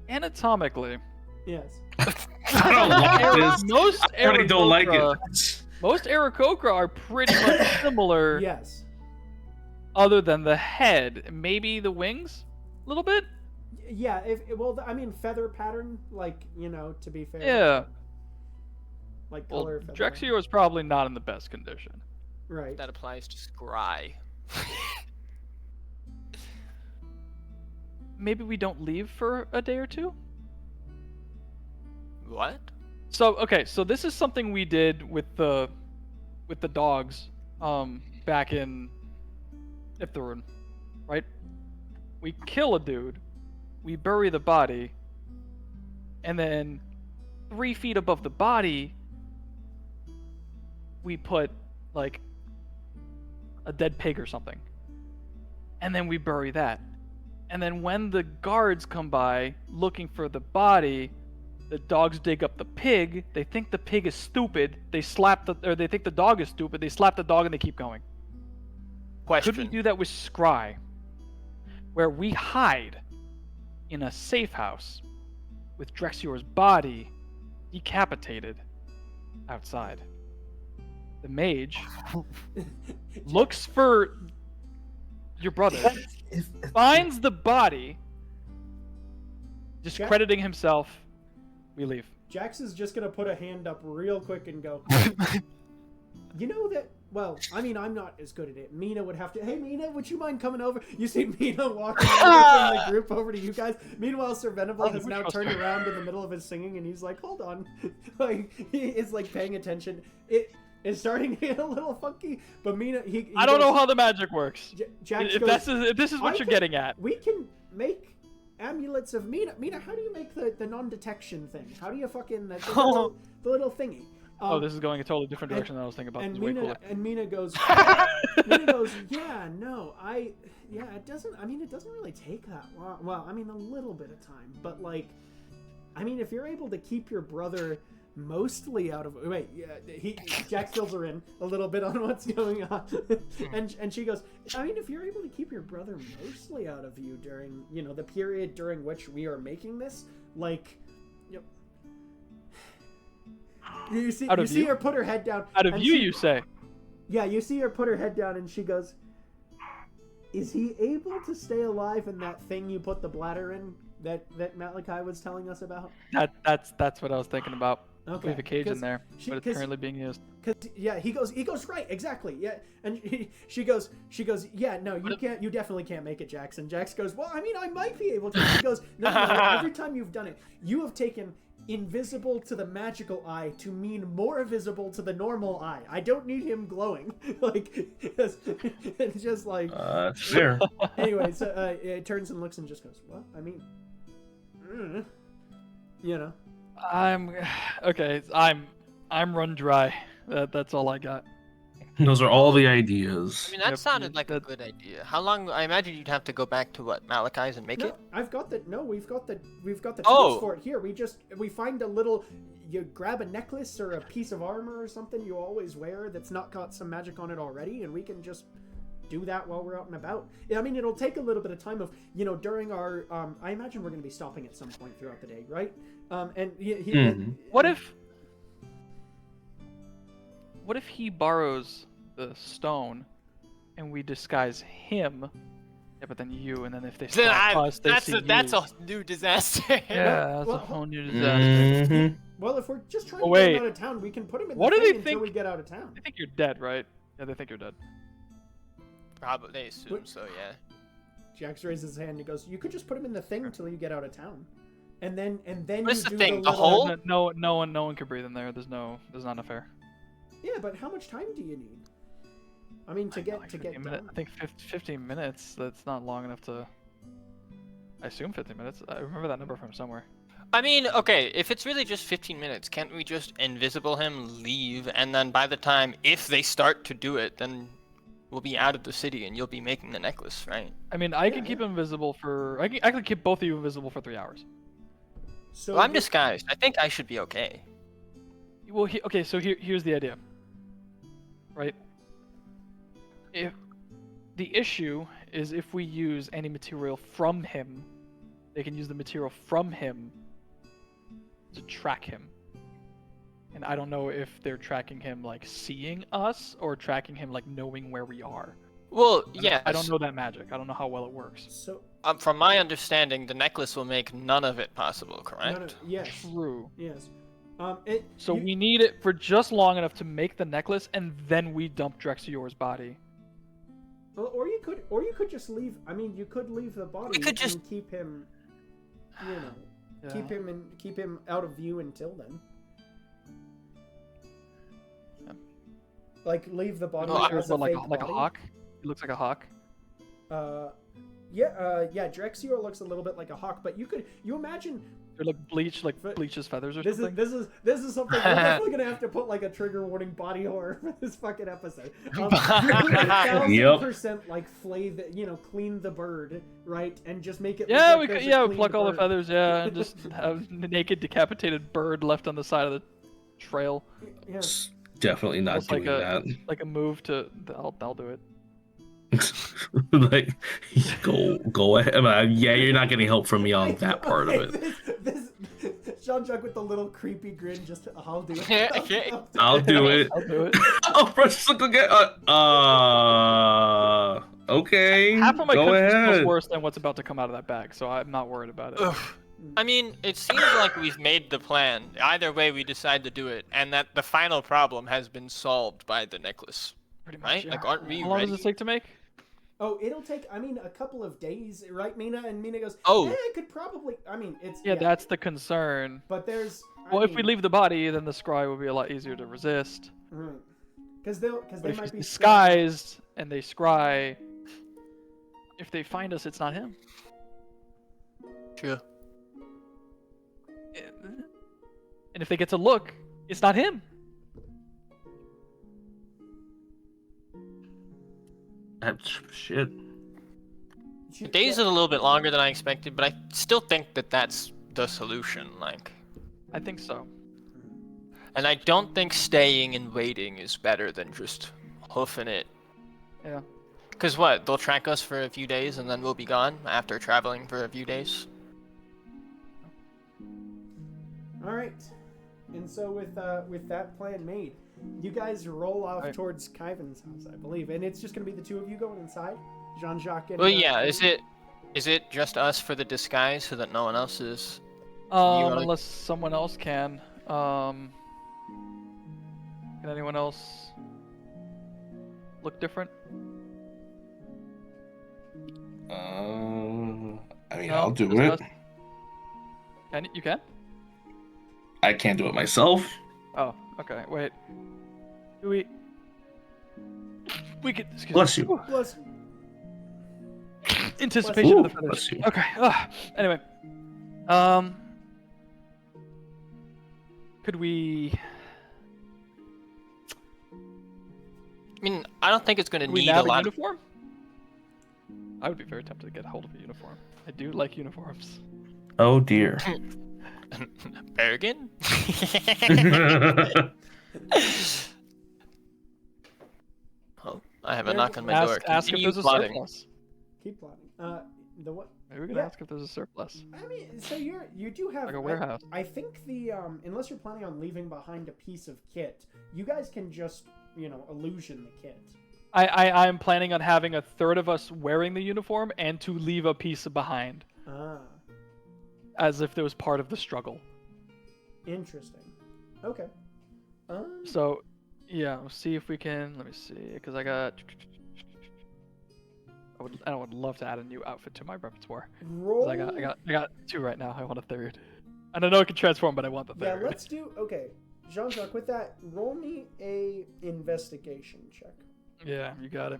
Anatomically. Yes. I don't like this. Most I already don't like it. Most Aarakocra are pretty much similar. Yes. Other than the head, maybe the wings, a little bit. Yeah. Feather pattern, like to be fair. Yeah. Like Well, color. Feather Drexcior is probably not in the best condition. right. That applies to scry. Maybe we don't leave for a day or two. What? So this is something we did with the dogs, back in Iptharun, right? We kill a dude, we bury the body, and then 3 feet above the body, we put like a dead pig or something, and then we bury that. And then when the guards come by looking for the body, the dogs dig up the pig. They think the pig is stupid. They think the dog is stupid. They slap the dog and they keep going. Question. Could we do that with Scry, where we hide in a safe house with Drexior's body decapitated outside? The mage looks for your brother, finds the body, discrediting himself. We leave. Jax is just gonna put a hand up real quick and go. You know that. Well, I mean, I'm not as good at it. Mina would have to. Hey, Mina, would you mind coming over? You see Mina walking over from the group over to you guys. Meanwhile, Sir Venable has now turned around in the middle of his singing, and he's like, "Hold on," like he is like paying attention. It is starting to get a little funky, but Mina, he I don't know how the magic works. Jax If this is what you're getting at. We can make amulets of Mina. Mina, how do you make the non-detection thing? How do you fucking the little thingy? This is going a totally different direction than I was thinking about. And This is way cooler. Mina goes, it doesn't. I mean, it doesn't really take that long. Well, I mean, a little bit of time, but like, I mean, if you're able to keep your brother mostly out of Jack fills her in a little bit on what's going on, and she goes, I mean, if you're able to keep your brother mostly out of you during the period during which we are making this, like, you see her put her head down. Out of you say? Yeah, you see her put her head down, and she goes, Is he able to stay alive in that thing you put the bladder in that Malachi was telling us about? That's what I was thinking about. Okay. We have a cage in there, but it's currently being used. He goes right, exactly, yeah, and she goes, yeah, no, you definitely can't make it, Jax. And Jax goes, well, I mean, I might be able to. He goes, no, every time you've done it, you have taken invisible to the magical eye to mean more visible to the normal eye. I don't need him glowing. Like, it's just like... fair. Anyway, so it turns and looks and just goes, well, I mean... you know. I'm run dry. That's all I got. Those are all the ideas. I mean, that Yep, sounded like a good idea. How long? I imagine you'd have to go back to what, Malachi's and make No, it. we've got the tools Oh. for it here. We find a little, you grab a necklace or a piece of armor or something you always wear that's not got some magic on it already, and we can just do that while we're out and about. I mean, it'll take a little bit of time of, during our, I imagine we're going to be stopping at some point throughout the day, right? And What if he borrows the stone, and we disguise him? Yeah, but then you, and then if they stop us, they see That's you. a new disaster. Yeah, that's Well, a whole new disaster. Mhm. well, if we're just trying to wait. get him out of town, we can put him in What the do thing they until think- we get out of town. They think you're dead, right? Yeah, they think you're dead. Probably, they assume What? so. Yeah. Jax raises his hand and goes, you could just put him in the thing until you get out of town. And then What's you the do thing, the little... hole? No one can breathe in there. There's not enough air. Yeah, but how much time do you need? I mean, to get 15 done. I think 15 minutes. That's not long enough to. I assume 15 minutes. I remember that number from somewhere. I mean, okay, if it's really just 15 minutes, can't we just invisible him, leave, and then by the time, if they start to do it, then we'll be out of the city and you'll be making the necklace, right? I mean, I can keep him invisible for. I can keep both of you invisible for 3 hours. So Well, I'm disguised. I think I should be okay. Well, okay. So here's the idea. Right. If the issue is if we use any material from him, they can use the material from him to track him. And I don't know if they're tracking him like seeing us or tracking him like knowing where we are. Well, yeah. I don't know that magic. I don't know how well it works. So From my understanding, the necklace will make none of it possible, correct? yes, True. yes. So we need it for just long enough to make the necklace, and then we dump Drexior's body. Well, or you could just leave. I mean, you could leave the body could just- and keep him. Yeah. Keep him out of view until then. Yeah. Like leave the body No, as a like fake a body. hawk. It looks like a hawk. Yeah, Drexior looks a little bit like a hawk, but you imagine Or like bleach his feathers or this something. is something we're definitely gonna have to put like a trigger warning body horror for this fucking episode. 1000% like flay the, clean the bird, right, and just make it. Yeah, look we like could. there's a Yeah, clean pluck all the bird. feathers. Yeah, and just have a naked, decapitated bird left on the side of the trail. Yeah. Definitely not Almost like doing a that. like a move to. I'll do it. Like, go ahead. Yeah, you're not getting help from me on that part of it. This Jean-Jacques with the little creepy grin. Just I'll do it. I'll do it. I'll do it. Oh, press look again. Okay. Half of my go cooking ahead. smells worse than what's about to come out of that bag, so I'm not worried about it. Ugh. I mean, it seems like we've made the plan. Either way, we decide to do it, and that the final problem has been solved by the necklace. Pretty Right? yeah. Like, aren't we How long ready? does it take to make? Oh, it'll take, a couple of days, right, Mina? And Mina goes, Oh. it could probably, it's... Yeah, that's the concern. But there's... Well, if we leave the body, then the scry will be a lot easier to resist. Right. Because they But might if he's be... disguised and they scry, if they find us, it's not him. True. And if they get to look, it's not him. Shit. The days are a little bit longer than I expected, but I still think that that's the solution. Like, I think so. and I don't think staying and waiting is better than just hoofing it. Yeah. Because what? They'll track us for a few days and then we'll be gone after traveling for a few days. All right. And so with that plan made, you guys roll off Right. towards Kyvan's house, I believe, and it's just gonna be the two of you going inside. Jean-Jacques. Well, yeah. Is it just us for the disguise so that no one else is? Unless someone else can. Can anyone else look different? I mean, No, I'll do just it. us. You can? I can't do it myself. Oh, okay. Wait. Do we could. Bless you. Bless. Anticipation of the Ooh, feathers. bless you. Okay. Anyway. Could we? I mean, I don't think it's going to Could we need a nab a lot. uniform? I would be very tempted to get hold of a uniform. I do like uniforms. Oh dear. Bergen? Oh, I have a knock on my door. Ask if Continue there's a plotting. surplus. Keep plotting. The what? Maybe we could Yeah. ask if there's a surplus. I mean, so you do have Like a warehouse. I think the unless you're planning on leaving behind a piece of kit, you guys can just illusion the kit. I'm planning on having a third of us wearing the uniform and to leave a piece behind, Ah, as if it was part of the struggle. interesting. Okay. So, yeah, we'll see if we can. Let me see, because I would love to add a new outfit to my repertoire. 'Cause Roll. I got 2 right now. I want a third. And I know it can transform, but I want the Yeah, third. let's do. Okay, Jean-Jacques. With that, roll me a investigation check. Yeah, you got it.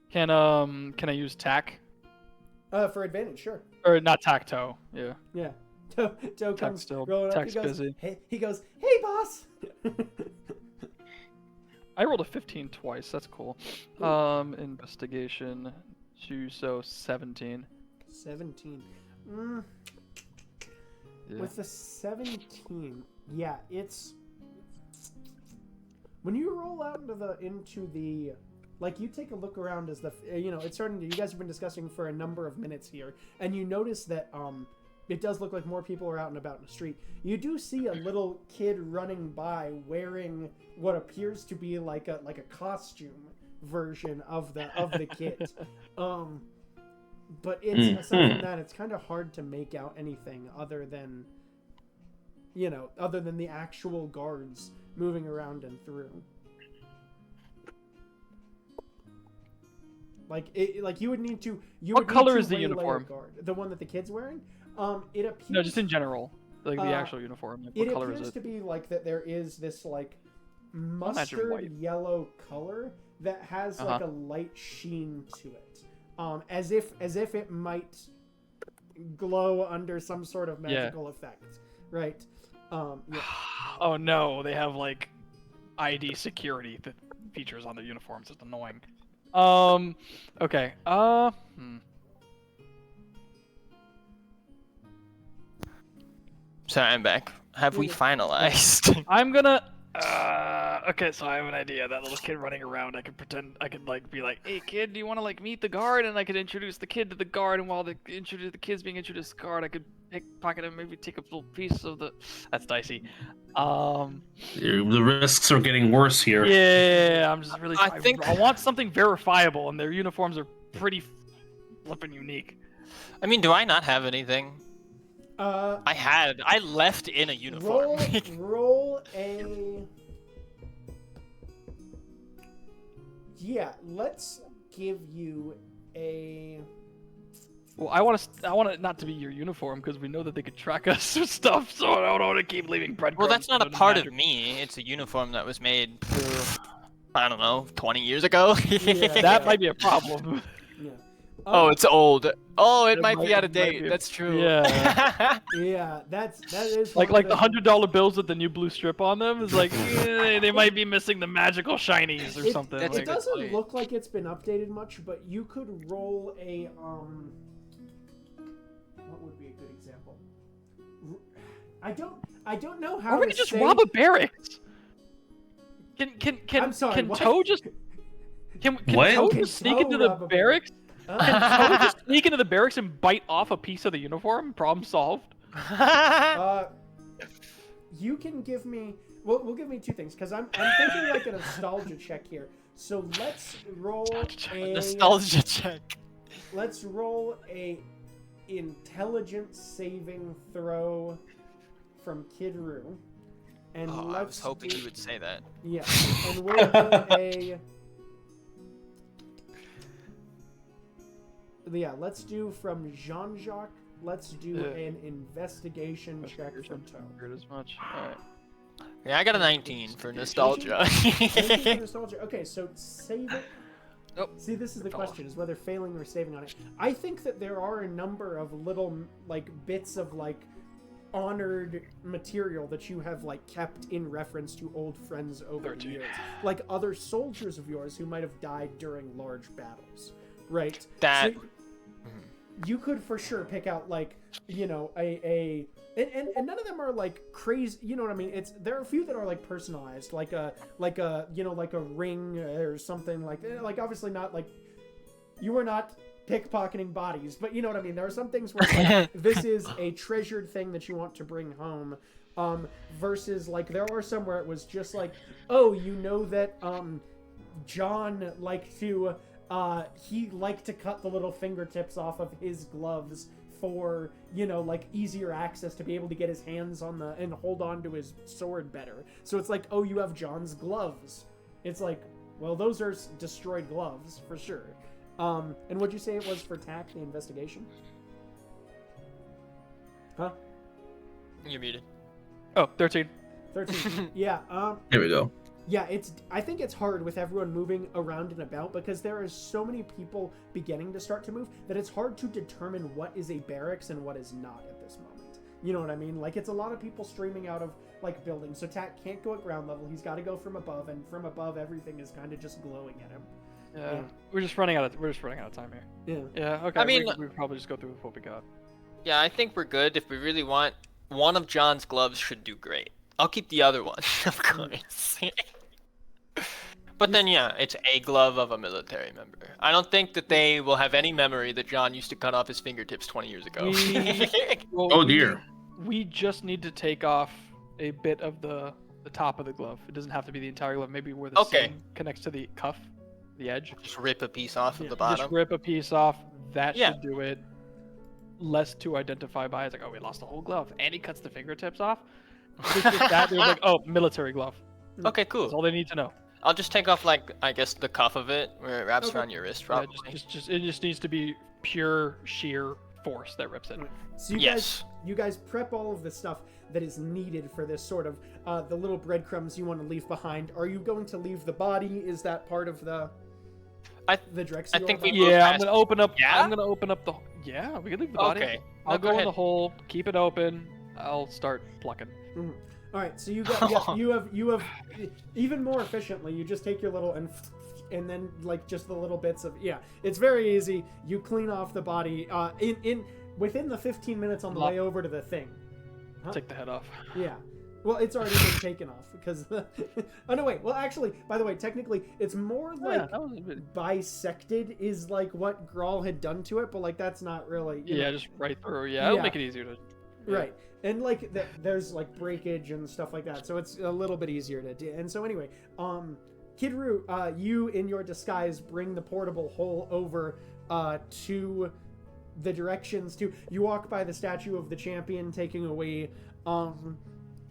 Can I use tack? For advantage, sure. Or not tack toe? Yeah. Yeah. Toe comes still- rolling up. tack's He goes, busy. Hey, he goes, "Hey, boss." I rolled a 15 twice. That's cool. Investigation 2, so 17. 17. Yeah. With the 17, yeah, it's when you roll out into the like you take a look around as it's starting to. You guys have been discussing for a number of minutes here, and you notice that it does look like more people are out and about in the street. You do see a little kid running by wearing what appears to be like a costume version of the kit. But it's aside from that, it's kind of hard to make out anything other than the actual guards moving around and through. Like you would need to. What color is the uniform? Guard. The one that the kid's wearing. It appears. No, just in general, like the actual uniform. Like, what color is appears it? to be like that. There is this like white. mustard yellow color that has like a light sheen to it, as if it might glow under some sort of magical effect, right? Yeah. Oh no, they have like ID security features on their uniforms. It's annoying. Okay. Sorry, I'm back. Have we finalized? I'm gonna. Okay, so I have an idea. That little kid running around, I could pretend. I could be like, "Hey, kid, do you want to meet the guard?" And I could introduce the kid to the guard. And while the kid's being introduced to the guard, I could pickpocket him, maybe take a little piece of the. That's dicey. The risks are getting worse here. Yeah, I'm just really. I want something verifiable, and their uniforms are pretty flippin' unique. I mean, do I not have anything? I left in a uniform. Roll a. Yeah, let's give you a. Well, I want it not to be your uniform because we know that they could track us or stuff. So I don't want to keep leaving breadcrumbs. Well, that's not a part of me. It's a uniform that was made, I don't know, 20 years ago. That might be a problem. Yeah. Oh, it's old. Oh, it It might be out of might date. be. That's true. Yeah. Yeah, that is like one the of $100 bills with the new blue strip on them is like they might be missing the magical shinies or something. that's It a good doesn't point. look like it's been updated much, but you could roll a What would be a good example? I don't know how. Or we to could just say... rob a barracks. Can I'm sorry, can what? Toe just can What? Toe Can just sneak Toe into the rob a barracks? Uh, Can Toe just sneak into the barracks and bite off a piece of the uniform? Problem solved. you can give me. Well, we'll give me two things because I'm thinking like a nostalgia check here. So let's roll a nostalgia check. Let's roll a intelligence saving throw from Kidru. And Oh, let's I was hoping do, you would say that. Yeah, and we'll do let's do from Jean-Jacques. Let's do an investigation check for Toe. Heard as much. All right. Yeah, I got a 19 for nostalgia. 19 for nostalgia. Okay, so save it. Nope. See, this is the question: is whether failing or saving on it. I think that there are a number of little like bits of like honored material that you have like kept in reference to old friends over the years, like other soldiers of yours who might have died during large battles, right? That. So, you could for sure pick out like, you know, and none of them are like crazy, you know what I mean? There are a few that are like personalized, like a you know, like a ring or something like obviously not like, you are not pickpocketing bodies, but you know what I mean? There are some things where like, this is a treasured thing that you want to bring home, versus like there are some where it was just like, oh, you know that John liked to he liked to cut the little fingertips off of his gloves for, you know, like easier access to be able to get his hands on and hold on to his sword better. So it's like, oh, you have John's gloves. It's like, well, those are destroyed gloves for sure. And what'd you say it was for TAC, the investigation? Huh? You're muted. Oh, 13. 13. Yeah. Here we go. Yeah, I think it's hard with everyone moving around and about because there are so many people beginning to start to move that it's hard to determine what is a barracks and what is not at this moment. You know what I mean? Like, it's a lot of people streaming out of, like, buildings. So Tak can't go at ground level. He's got to go from above, and from above, everything is kind of just glowing at him. Yeah. We're just running out of time here. Yeah. Yeah, okay. I mean, we probably just go through with what we got. Yeah, I think we're good. If we really want, one of John's gloves should do great. I'll keep the other one, of course. But then, yeah, it's a glove of a military member. I don't think that they will have any memory that John used to cut off his fingertips 20 years ago. Oh dear. We just need to take off a bit of the top of the glove. It doesn't have to be the entire glove. Maybe where the seam connects to the cuff, the edge. Just rip a piece off of the bottom. Just rip a piece off. That should do it. Less to identify by. It's like, oh, we lost the whole glove. And he cuts the fingertips off. Just that, they're like, oh, military glove. Okay, cool. That's all they need to know. I'll just take off, like, I guess the cuff of it, where it wraps around your wrist, probably. Yeah, it just needs to be pure, sheer force that rips it. So you guys prep all of the stuff that is needed for this sort of, the little breadcrumbs you want to leave behind. Are you going to leave the body? Is that part of the Drexel? I think we I'm gonna open up. Yeah? I'm gonna open up the. Yeah, we can leave the body. Okay. I'll go in the hole. Keep it open. I'll start plucking. Mm-hmm. All right, so you got you have even more efficiently. You just take your little and then like just the little bits of it's very easy. You clean off the body within the 15 minutes on the way over to the thing. Huh? Take the head off. Yeah. Well, it's already been taken off because oh no wait. Well, actually, by the way, technically it's more like bisected is like what Grawl had done to it, but like that's not really you know. Just right through. Yeah, it'll make it easier to Right. And like there's like breakage and stuff like that, so it's a little bit easier to do. And so anyway, Kidru, you in your disguise bring the portable hole over to the directions to. You walk by the statue of the champion, taking away.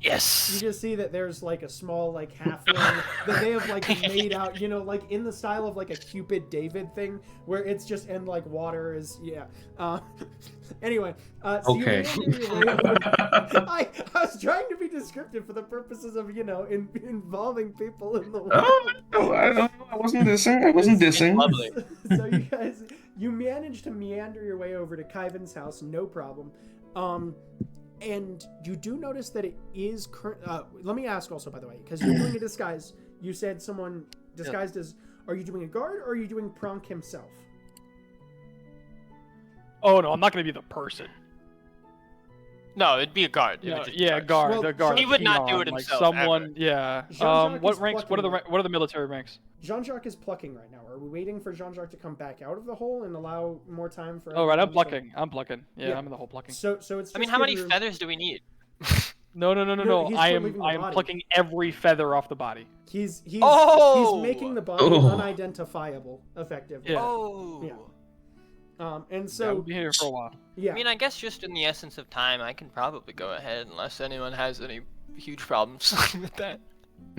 Yes. You just see that there's like a small like halfling that they have like made out, you know, like in the style of like a Cupid David thing, where it's just and like water is Anyway, so okay. I was trying to be descriptive for the purposes of involving people in the world. I wasn't dissing. Lovely. So you managed to meander your way over to Kyvan's house, no problem. And you do notice that it is current. Let me ask also, by the way, because you're doing a disguise. You said someone disguised as. Are you doing a guard or are you doing Pronk himself? Oh no, I'm not going to be the person. No, it'd be a guard. Guard. Well, a guard. He would not do it like himself. Someone, Jean-Jacques what is ranks? What are the military ranks? Jean-Jacques is plucking right now. Are we waiting for Jean-Jacques to come back out of the hole and allow more time for? Oh right, I'm plucking. Yeah, I'm in the hole plucking. So it's. I mean, how many feathers do we need? No. he's I still am leaving the body. plucking every feather off the body. He's Oh! making the body Oh. unidentifiable, effectively. Yeah. Oh. Yeah. And Yeah, so we'll be here for a while. yeah. I mean, I guess just in the essence of time, I can probably go ahead unless anyone has any huge problems with that.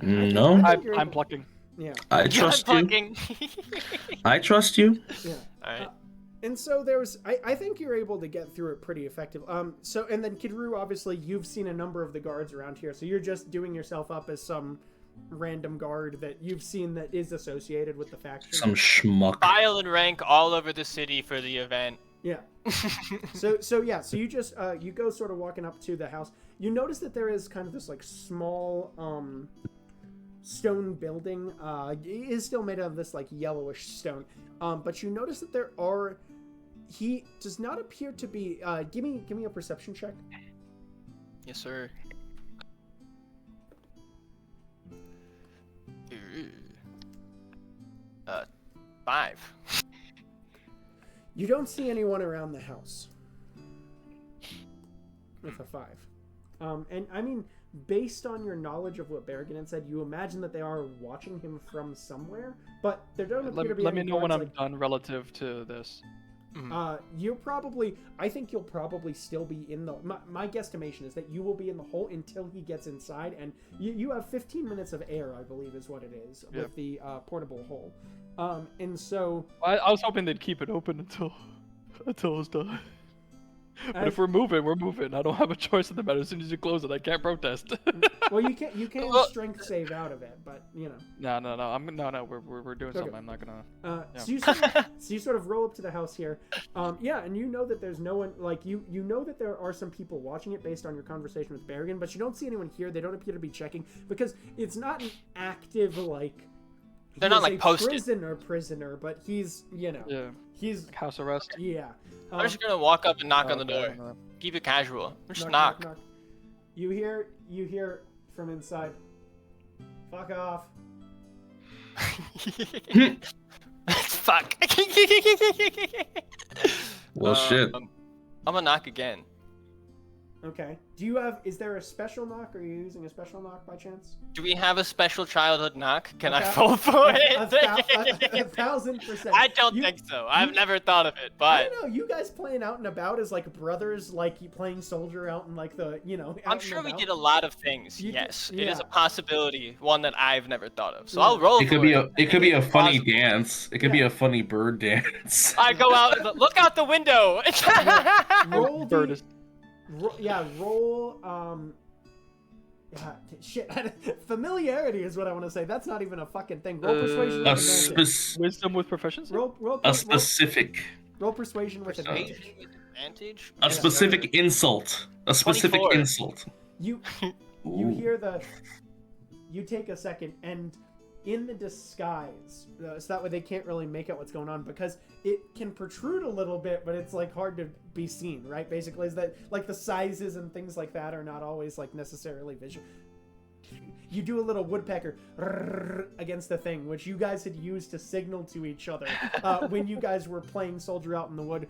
No, I think you're I'm able- plucking. Yeah. I trust you. Fucking. I trust you. Yeah. All right. And so I think you're able to get through it pretty effective. So and then Kidru, obviously you've seen a number of the guards around here, so you're just doing yourself up as some random guard that you've seen that is associated with the faction. Some schmuck. File and rank all over the city for the event. Yeah. So you just you go sort of walking up to the house. You notice that there is kind of this like small stone building. It is still made out of this like yellowish stone. But you notice that he does not appear to be. Give me a perception check. Yes, sir. 5. You don't see anyone around the house. With a 5. And I mean, based on your knowledge of what Berrigan had said, you imagine that they are watching him from somewhere, but there don't appear to be Let me any know when I'm guards, done relative to this. I think you'll probably still be in the... My guesstimation is that you will be in the hole until he gets inside, and you have 15 minutes of air, I believe is what it is, with the portable hole. And so... I was hoping they'd keep it open until it's done. But if we're moving. I don't have a choice in the matter. As soon as you close it, I can't protest. Well, you can strength save out of it, but you know. No. We're doing something. I'm not gonna. So you sort of roll up to the house here, and you know that there's no one. Like you know that there are some people watching it based on your conversation with Berrigan, but you don't see anyone here. They don't appear to be checking because it's not an active like. They're not like posted. Prisoner, but he's he's Like house arrest. yeah. I'm just gonna walk up and knock on the door. Keep it casual. Just knock. You hear from inside. Fuck off. Fuck. Well, shit. I'm gonna knock again. Okay. Is there a special knock? Are you using a special knock by chance? Do we have a special childhood knock? Can I Okay. fall for it? 1,000%. I don't think so. I've never thought of it, I but don't know. You guys playing out and about as like brothers, like you playing soldier out in like the I'm sure we did a lot of things. Yes, it is yeah. a possibility, one that I've never thought of. So I'll roll. It could be a funny Possible. dance. It could be a funny bird dance. I go out. Look out the window. roll. Bird is- Roll. Shit. Familiarity is what I want to say. That's not even a fucking thing. Roll persuasion. A, With advantage. Wisdom with proficiency. a specific. Roll persuasion with Persuasion. advantage. Advantage. A specific insult. A specific 24. insult. You Ooh. hear the. You take a second and. In the disguise, so that way they can't really make out what's going on because it can protrude a little bit, but it's like hard to be seen, right? Basically, is that like the sizes and things like that are not always like necessarily visual. You do a little woodpecker against the thing, which you guys had used to signal to each other when you guys were playing soldier out in the wood,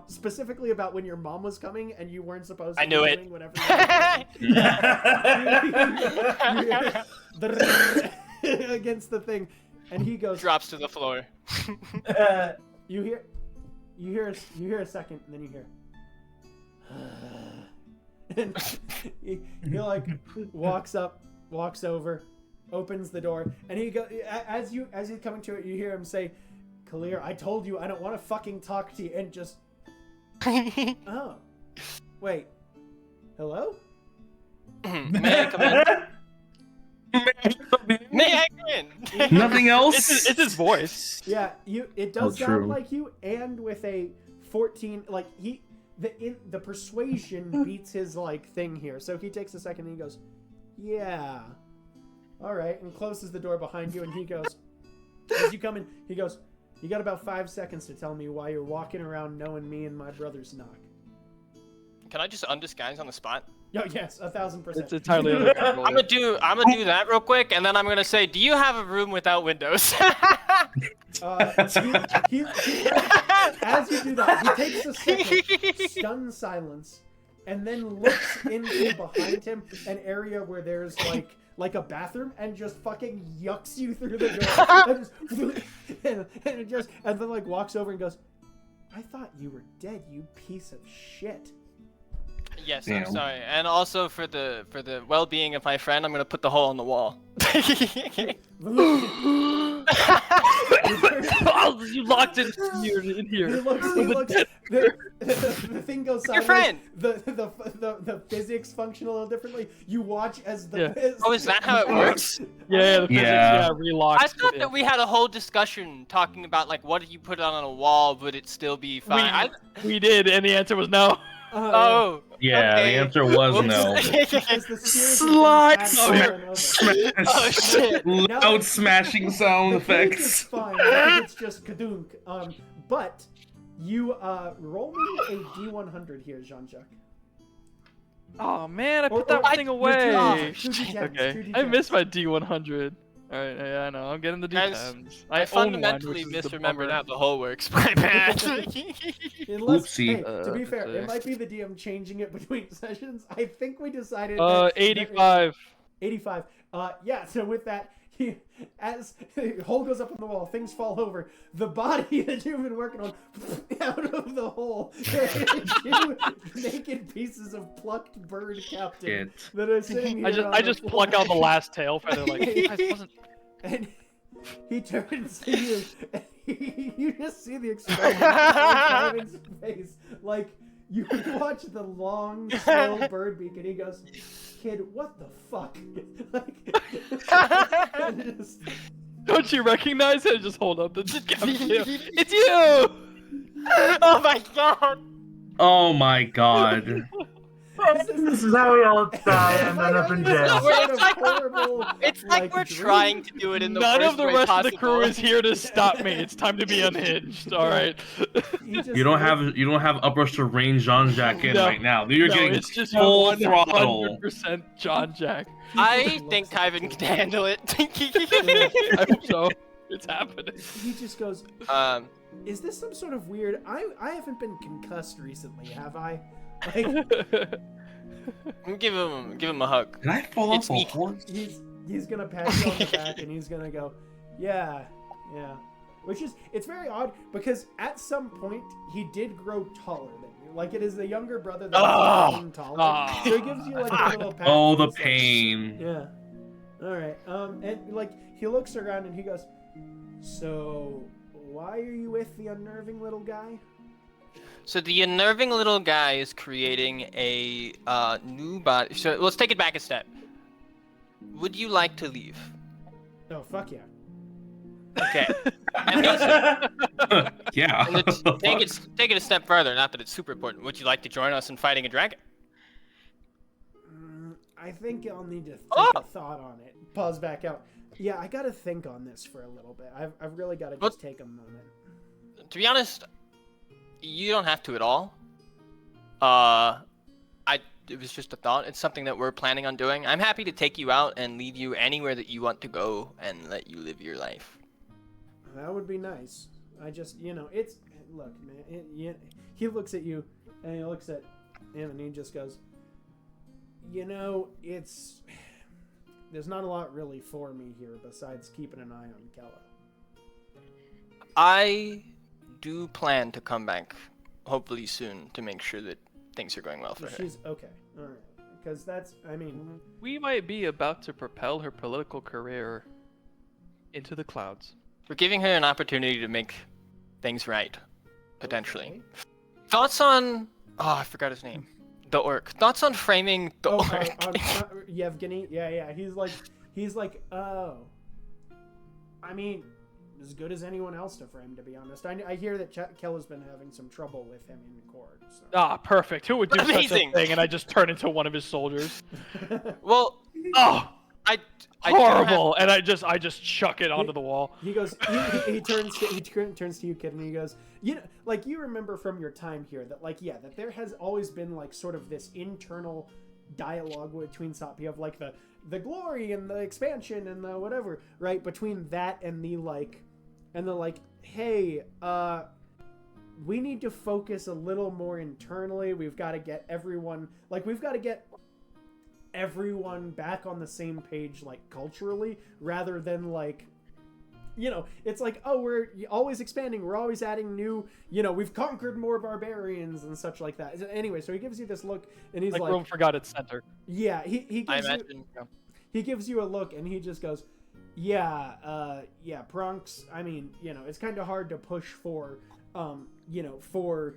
specifically about when your mom was coming and you weren't supposed to I knew be it. doing whatever you were against the thing, and he goes Drops to the floor. you hear a second, and then you hear and he like walks over, opens the door, and he go as he's coming to it, you hear him say, "Kalir, I told you I don't want to fucking talk to you," and just oh wait, hello? May I come in? May I come in? Nothing else. It's his voice. Yeah, it does Oh, sound true. like you, and with a 14, like the persuasion beats his like thing here. So he takes a second and he goes, "Yeah, all right," and closes the door behind you. And he goes, as you come in, he goes, "You got about 5 seconds to tell me why you're walking around knowing me and my brother's knock." Can I just undisguise on the spot? Oh yes, 1,000%. It's entirely under control. I'm gonna do that real quick, and then I'm gonna say, "Do you have a room without windows?" As you do that, he takes a second, stunned silence, and then looks into behind him an area where there's like a bathroom and just fucking yucks you through the door and then like walks over and goes, I thought you were dead, you piece of shit. Yes, Damn. I'm sorry. And also for the well-being of my friend, I'm gonna put the hole in the wall. You locked it in here. He looks the thing goes sideways. Your friend. The physics function a little differently. You watch as the Yeah. Oh, is that how it works? Yeah, the physics, Yeah. relocked. I thought that we had a whole discussion talking about like what if you put it on a wall, would it still be fine? We did, and the answer was no. Oh. Yeah, Okay. the answer was Whoops. no. Because the series Slide has been added over and over. smash, Oh shit. loud smashing sound The cake is effects. fine. I think it's just kadunk. But you roll me a D100 here, Jean-Jacques. Oh man, I Or- put that or- thing or away. two D10s, Okay, two I D10s. missed my D100. All right, yeah, I know. I'm getting the Guys, D10s. I own one, fundamentally which is the misremembered bummer. how the whole works. My bad. Unless, Oopsie. hey, to be fair, okay. it might be the DM changing it between sessions. I think we decided. 85. 85. Yeah. So with that, as hole goes up on the wall, things fall over. The body that you've been working on out of the hole. There is two naked pieces of plucked bird captain Shit. that are sitting here. I just pluck out the last tail feather. Like, guys, wasn't. And he turns to you, and you just see the expression on Ivan's face. Like, you watch the long, slow bird beak, and he goes, kid, what the fuck? Like, and just, Don't you recognize it? Just hold up the captain tail. It's you! Oh my god. Oh my god. This is how we all die and end up in jail. It's like we're trying to do it in the None worst of the way rest possible. of the crew is here to stop me. It's time to be unhinged. All right. You don't have uppers to rein Jean-Jacques in No. right now. You're No, getting it's just full throttle. 100% John Jack. I think Kyvan can handle it. I hope so. It's happening. He just goes, is this some sort of weird... I haven't been concussed recently, have I? Like, give him a hug. Did I fall off It's a me. horse? he's gonna pat you on the back and he's gonna go, yeah. Which is, it's very odd because at some point he did grow taller than you. Like, it is the younger brother that's grown taller. So he gives you like a little pat. Oh, the He's like, pain. yeah. Alright. And like, he looks around and he goes, so why are you with the unnerving little guy? So the unnerving little guy is creating a new body. So let's take it back a step. Would you like to leave? Oh, fuck yeah. Okay. Amazing. Yeah. And take it a step further. Not that it's super important. Would you like to join us in fighting a dragon? I think I'll need to take Oh! a thought on it. Pause back out. Yeah, I gotta think on this for a little bit. I've really gotta just take a moment. To be honest, you don't have to at all. It was just a thought. It's something that we're planning on doing. I'm happy to take you out and leave you anywhere that you want to go and let you live your life. That would be nice. I just, it's... Look, man, he looks at you, and he looks at him, and he just goes, it's... There's not a lot really for me here besides keeping an eye on Kella. I do plan to come back, hopefully soon, to make sure that things are going well for her. She's okay. All right. Because that's, We might be about to propel her political career into the clouds. We're giving her an opportunity to make things right, potentially. Okay. Thoughts on... Oh, I forgot his name. The orc. Thoughts on framing the orc? Yevgeny? Yeah. He's like, oh. As good as anyone else to frame, to be honest. I hear that Kella's been having some trouble with him in court. So. Ah, perfect. Who would do Amazing. such a thing and I just turn into one of his soldiers? Well, Oh, I horrible! And I just chuck it onto the wall. He goes. He turns to you, kid, and he goes. You remember from your time here that that there has always been sort of this internal dialogue between Satpi of the glory and the expansion and the whatever, right? Between that and the hey, we need to focus a little more internally. We've got to get everyone back on the same page, like culturally, rather than like, you know, it's like, oh, we're always expanding, we're always adding new, you know, we've conquered more barbarians and such like that. Anyway, so he gives you this look, and he's like Rome forgot its center. Yeah, he gives you a look, and he just goes, yeah, Bronx. I mean, you know, it's kind of hard to push for, you know, for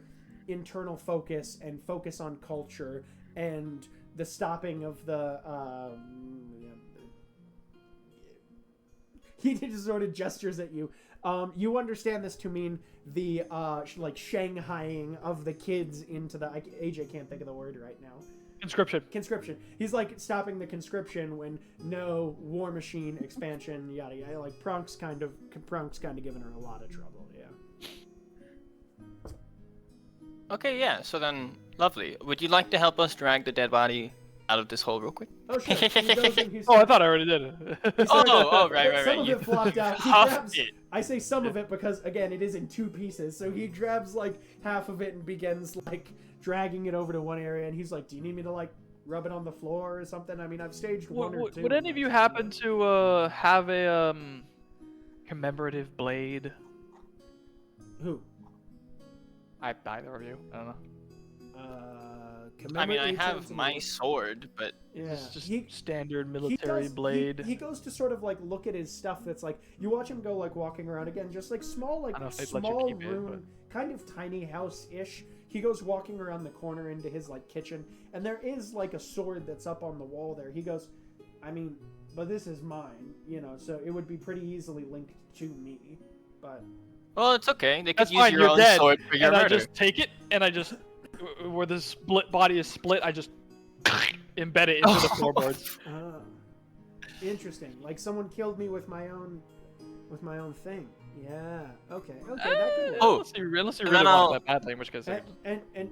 internal focus and focus on culture and the stopping of the. He just sort of gestures at you. You understand this to mean the like Shanghaiing of the kids into the. AJ can't think of the word right now. Conscription. He's like stopping the conscription when no war machine expansion, yada yada. Like Prunk's kind of giving her a lot of trouble. Yeah. Okay, yeah. So then, lovely. Would you like to help us drag the dead body out of this hole real quick? Oh sure. He goes and Oh, I thought I already did it. Right. Some of it flopped out. He grabs, I say some of it because again, it is in two pieces. So he grabs like half of it and begins like dragging it over to one area, and he's like, "Do you need me to like rub it on the floor or something?" I mean, I've staged one or two. Would any of you happen to have a commemorative blade? Who? Either of you. I don't know. I mean, I have my sword, but yeah, it's just standard military blade. He goes to sort of like look at his stuff. That's like you watch him go like walking around again, just like small room, kind of tiny house-ish. He goes walking around the corner into his like kitchen, and there is like a sword that's up on the wall there. He goes, I mean, but this is mine, you know, so it would be pretty easily linked to me. But well, it's okay. They could that's use fine. your You're own dead, sword for your and murder. I just take it, and I just where the split body is split, I just embed it into the floorboards. Interesting. Like someone killed me with my own thing. Yeah. Okay. That could unless you really want it that badly, in which case.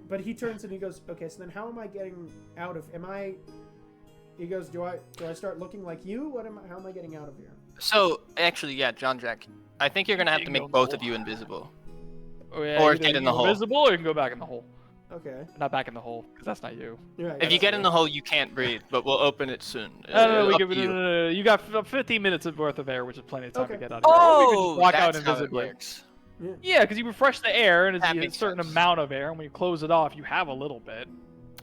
But he turns and he goes, okay. So then, how am I getting out of? He goes, do I start looking like you? How am I getting out of here? So actually, yeah, John Jack, I think you're gonna have to make both of you invisible. Oh, yeah, or get in the hole. Invisible, or you can go back in the hole. Okay. Not back in the hole, because that's not you. Right, if you get in the hole, you can't breathe, but we'll open it soon. No, you got 15 minutes worth of air, which is plenty of time to get out of here. Oh, or we could just walk out that's invisibly. how it works. Yeah, because you refresh the air, and That it's a makes certain sense. amount of air, and when you close it off, you have a little bit.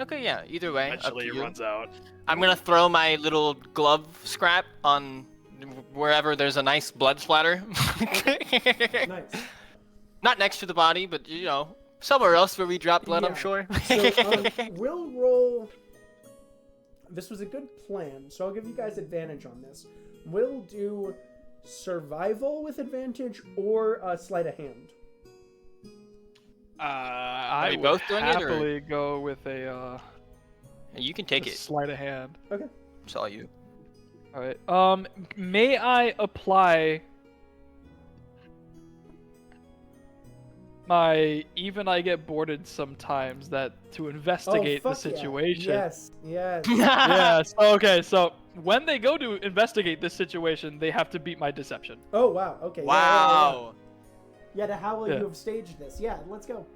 Okay, yeah. Either way, Eventually, up it to runs out. I'm gonna throw my little glove scrap on wherever there's a nice blood splatter. Nice. Not next to the body, but you know, somewhere else where we drop blood. Yeah. I'm sure. So we'll roll. This was a good plan, so I'll give you guys advantage on this. We'll do survival with advantage or sleight of hand. I we would both doing it, or- happily go with a You can take it. sleight of hand. Okay. It's all you. All right. May I apply my even I get boarded sometimes that to investigate the fuck yeah. situation. Yes. Yes. Okay. So when they go to investigate this situation, they have to beat my deception. Oh wow. Okay. Wow. Yeah. How will Yeah. you have staged this? Yeah. Let's go.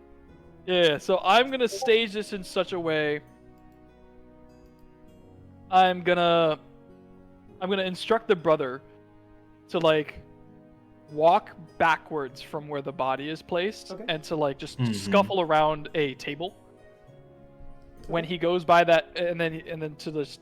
Yeah. So I'm gonna stage this in such a way. I'm gonna instruct the brother to like walk backwards from where the body is placed and to like just scuffle around a table. When he goes by that, and then to this,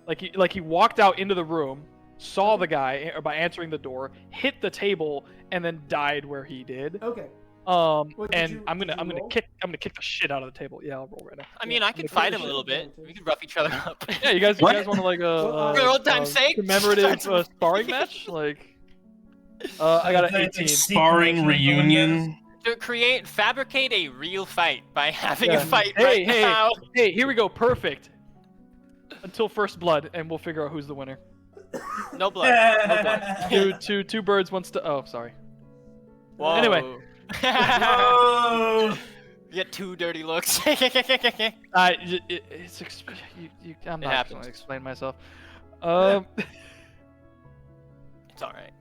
like he walked out into the room, saw the guy by answering the door, hit the table, and then died where he did. Okay. I'm roll? gonna kick the shit out of the table. Yeah, I'll roll right now. I mean, I could fight him a little bit. We could rough each other up. Yeah, you guys want to like For old time's sake? commemorative sparring match? Like, I got an 18. Sparring reunion. To fabricate a real fight by having a fight Hey, right now. hey, here we go. Perfect. Until first blood, and we'll figure out who's the winner. No blood. No blood. Two birds, one stone. Oh, sorry. Whoa. Anyway. Oh! You get two dirty looks. I'm not happens. going to explain myself. It's alright.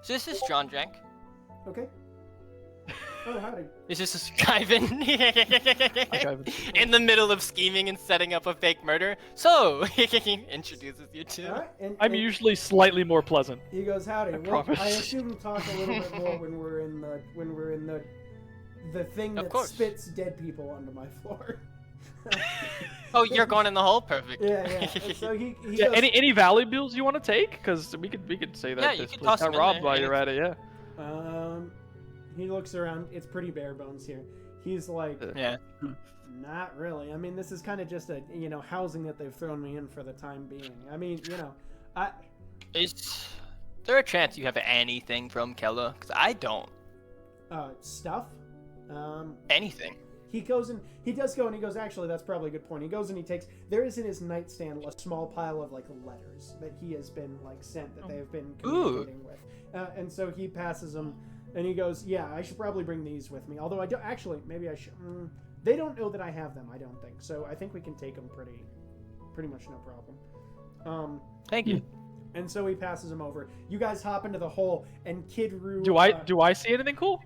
So this is John Jack. Okay. Oh, howdy. Is this a Skyven? In the middle of scheming and setting up a fake murder. So, introduces you to. All right, I'm and usually slightly more pleasant. he goes, howdy. I Well, promise. I assume we talk a little bit more when we're in the thing Of that course. spits dead people onto my floor. Oh, you're going in the hole? Perfect. Yeah. And so he Yeah, goes, any valuables you want to take? Because we could say that Yeah, you this can place toss got them in robbed there, while you're at it. Yeah. He looks around. It's pretty bare bones here. He's like, Yeah. not really. I mean, this is kind of just a housing that they've thrown me in for the time being. I mean, Is there a chance you have anything from Kella? Because I don't. Stuff. Anything. He goes and he does go and he goes, actually, that's probably a good point. He goes and he takes, there is in his nightstand a small pile of like letters that he has been like sent that they've been communicating with. And so he passes them and he goes, yeah, I should probably bring these with me. Although I don't, actually, maybe I should. They don't know that I have them, I don't think. So I think we can take them pretty much no problem. Thank you. And so he passes them over. You guys hop into the hole and Kid Roo. Do I see anything cool?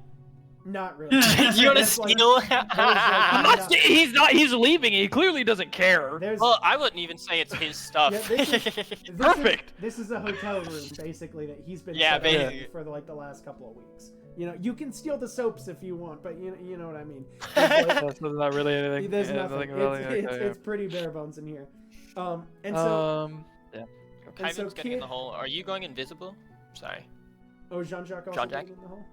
Not really. You want to That's like- steal? I'm not. He's not. He's leaving. He clearly doesn't care. There's, Well, I wouldn't even say it's his stuff. Yeah, Perfect. This is a hotel room, basically, that he's been Yeah, set up basically. for the last couple of weeks. You can steal the soaps if you want, but you know what I mean. That's not really anything. There's yeah, nothing. really, It's pretty bare bones in here. And so, yeah. and so Kyvan's getting in Kid, the hole. Are you going invisible? Sorry. Jean-Jacques also Jean-Jacques? getting in the hole.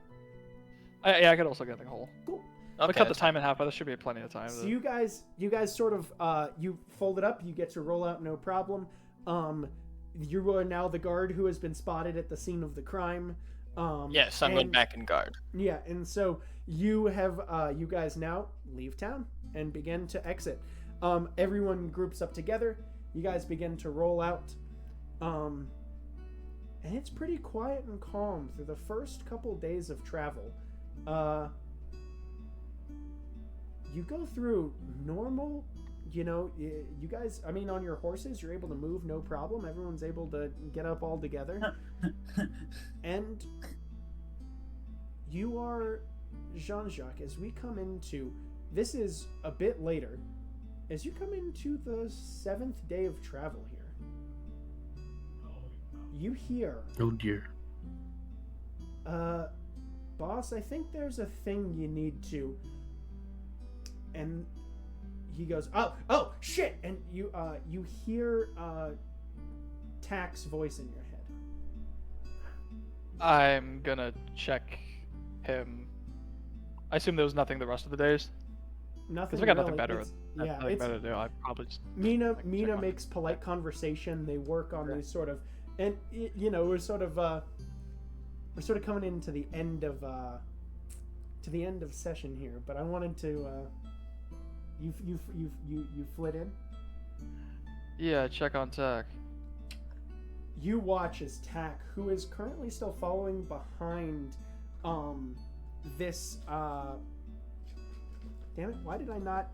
Yeah, I could also get in the hole. Cool. I'll Okay. cut the time in half, but there should be plenty of time. So you guys sort of you fold it up. You get to roll out, no problem. You are now the guard who has been spotted at the scene of the crime. Yes, I'm going and- back in guard. Yeah, and so you have you guys now leave town and begin to exit. Everyone groups up together. You guys begin to roll out. And it's pretty quiet and calm through the first couple days of travel. You go through normal, you guys, I mean, on your horses, you're able to move no problem. Everyone's able to get up all together. And you are, Jean-Jacques, as we come into, this is a bit later, as you come into the 7th day of travel here, you hear, Oh dear. boss, I think there's a thing you need to, and he goes, oh, shit, and you hear, Tack's voice in your head. I'm gonna check him. I assume there was nothing the rest of the days. Nothing Because we got really. nothing better. It's- Nothing Yeah, it's, better to do. I probably just. Mina I can check on it. makes polite conversation. They work on these sort of, and we're sort of coming into the end of session here. But I wanted to, you flit in. Yeah, check on Tack. You watch as Tack, who is currently still following behind, this. Damn it! Why did I not?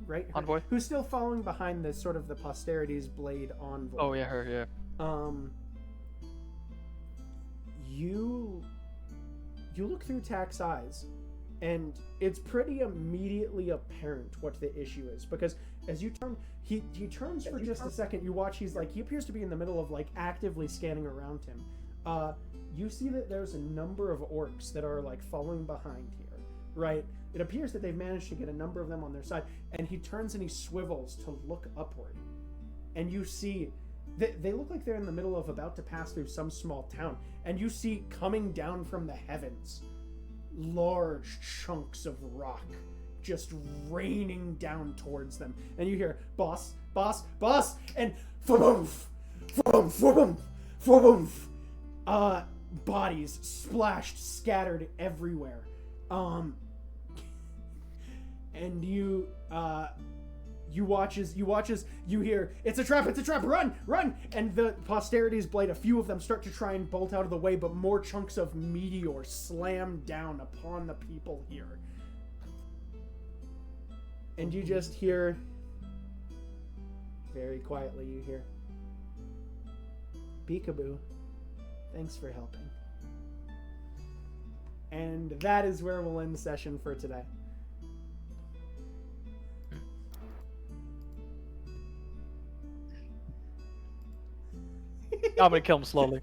Right, her- Envoy? who's still following behind this sort of the posterity's blade envoy. Oh yeah, her. Yeah. You look through Tack's eyes, and it's pretty immediately apparent what the issue is, because as you turn, he turns for just a second. You watch. He appears to be in the middle of actively scanning around him. You see that there's a number of orcs that are following behind here. Right. It appears that they've managed to get a number of them on their side, and he turns and he swivels to look upward, and you see they look like they're in the middle of about to pass through some small town, and you see coming down from the heavens large chunks of rock just raining down towards them, and you hear boss, and fa-boomf, fa-boomf, fa-boomf, fa-boomf. Bodies splashed, scattered everywhere. And you watch as you hear, it's a trap, run! And the posterity's blade, a few of them start to try and bolt out of the way, but more chunks of meteor slam down upon the people here. And you just hear, very quietly, you hear, Peekaboo, thanks for helping. And that is where we'll end the session for today. I'm gonna kill him slowly.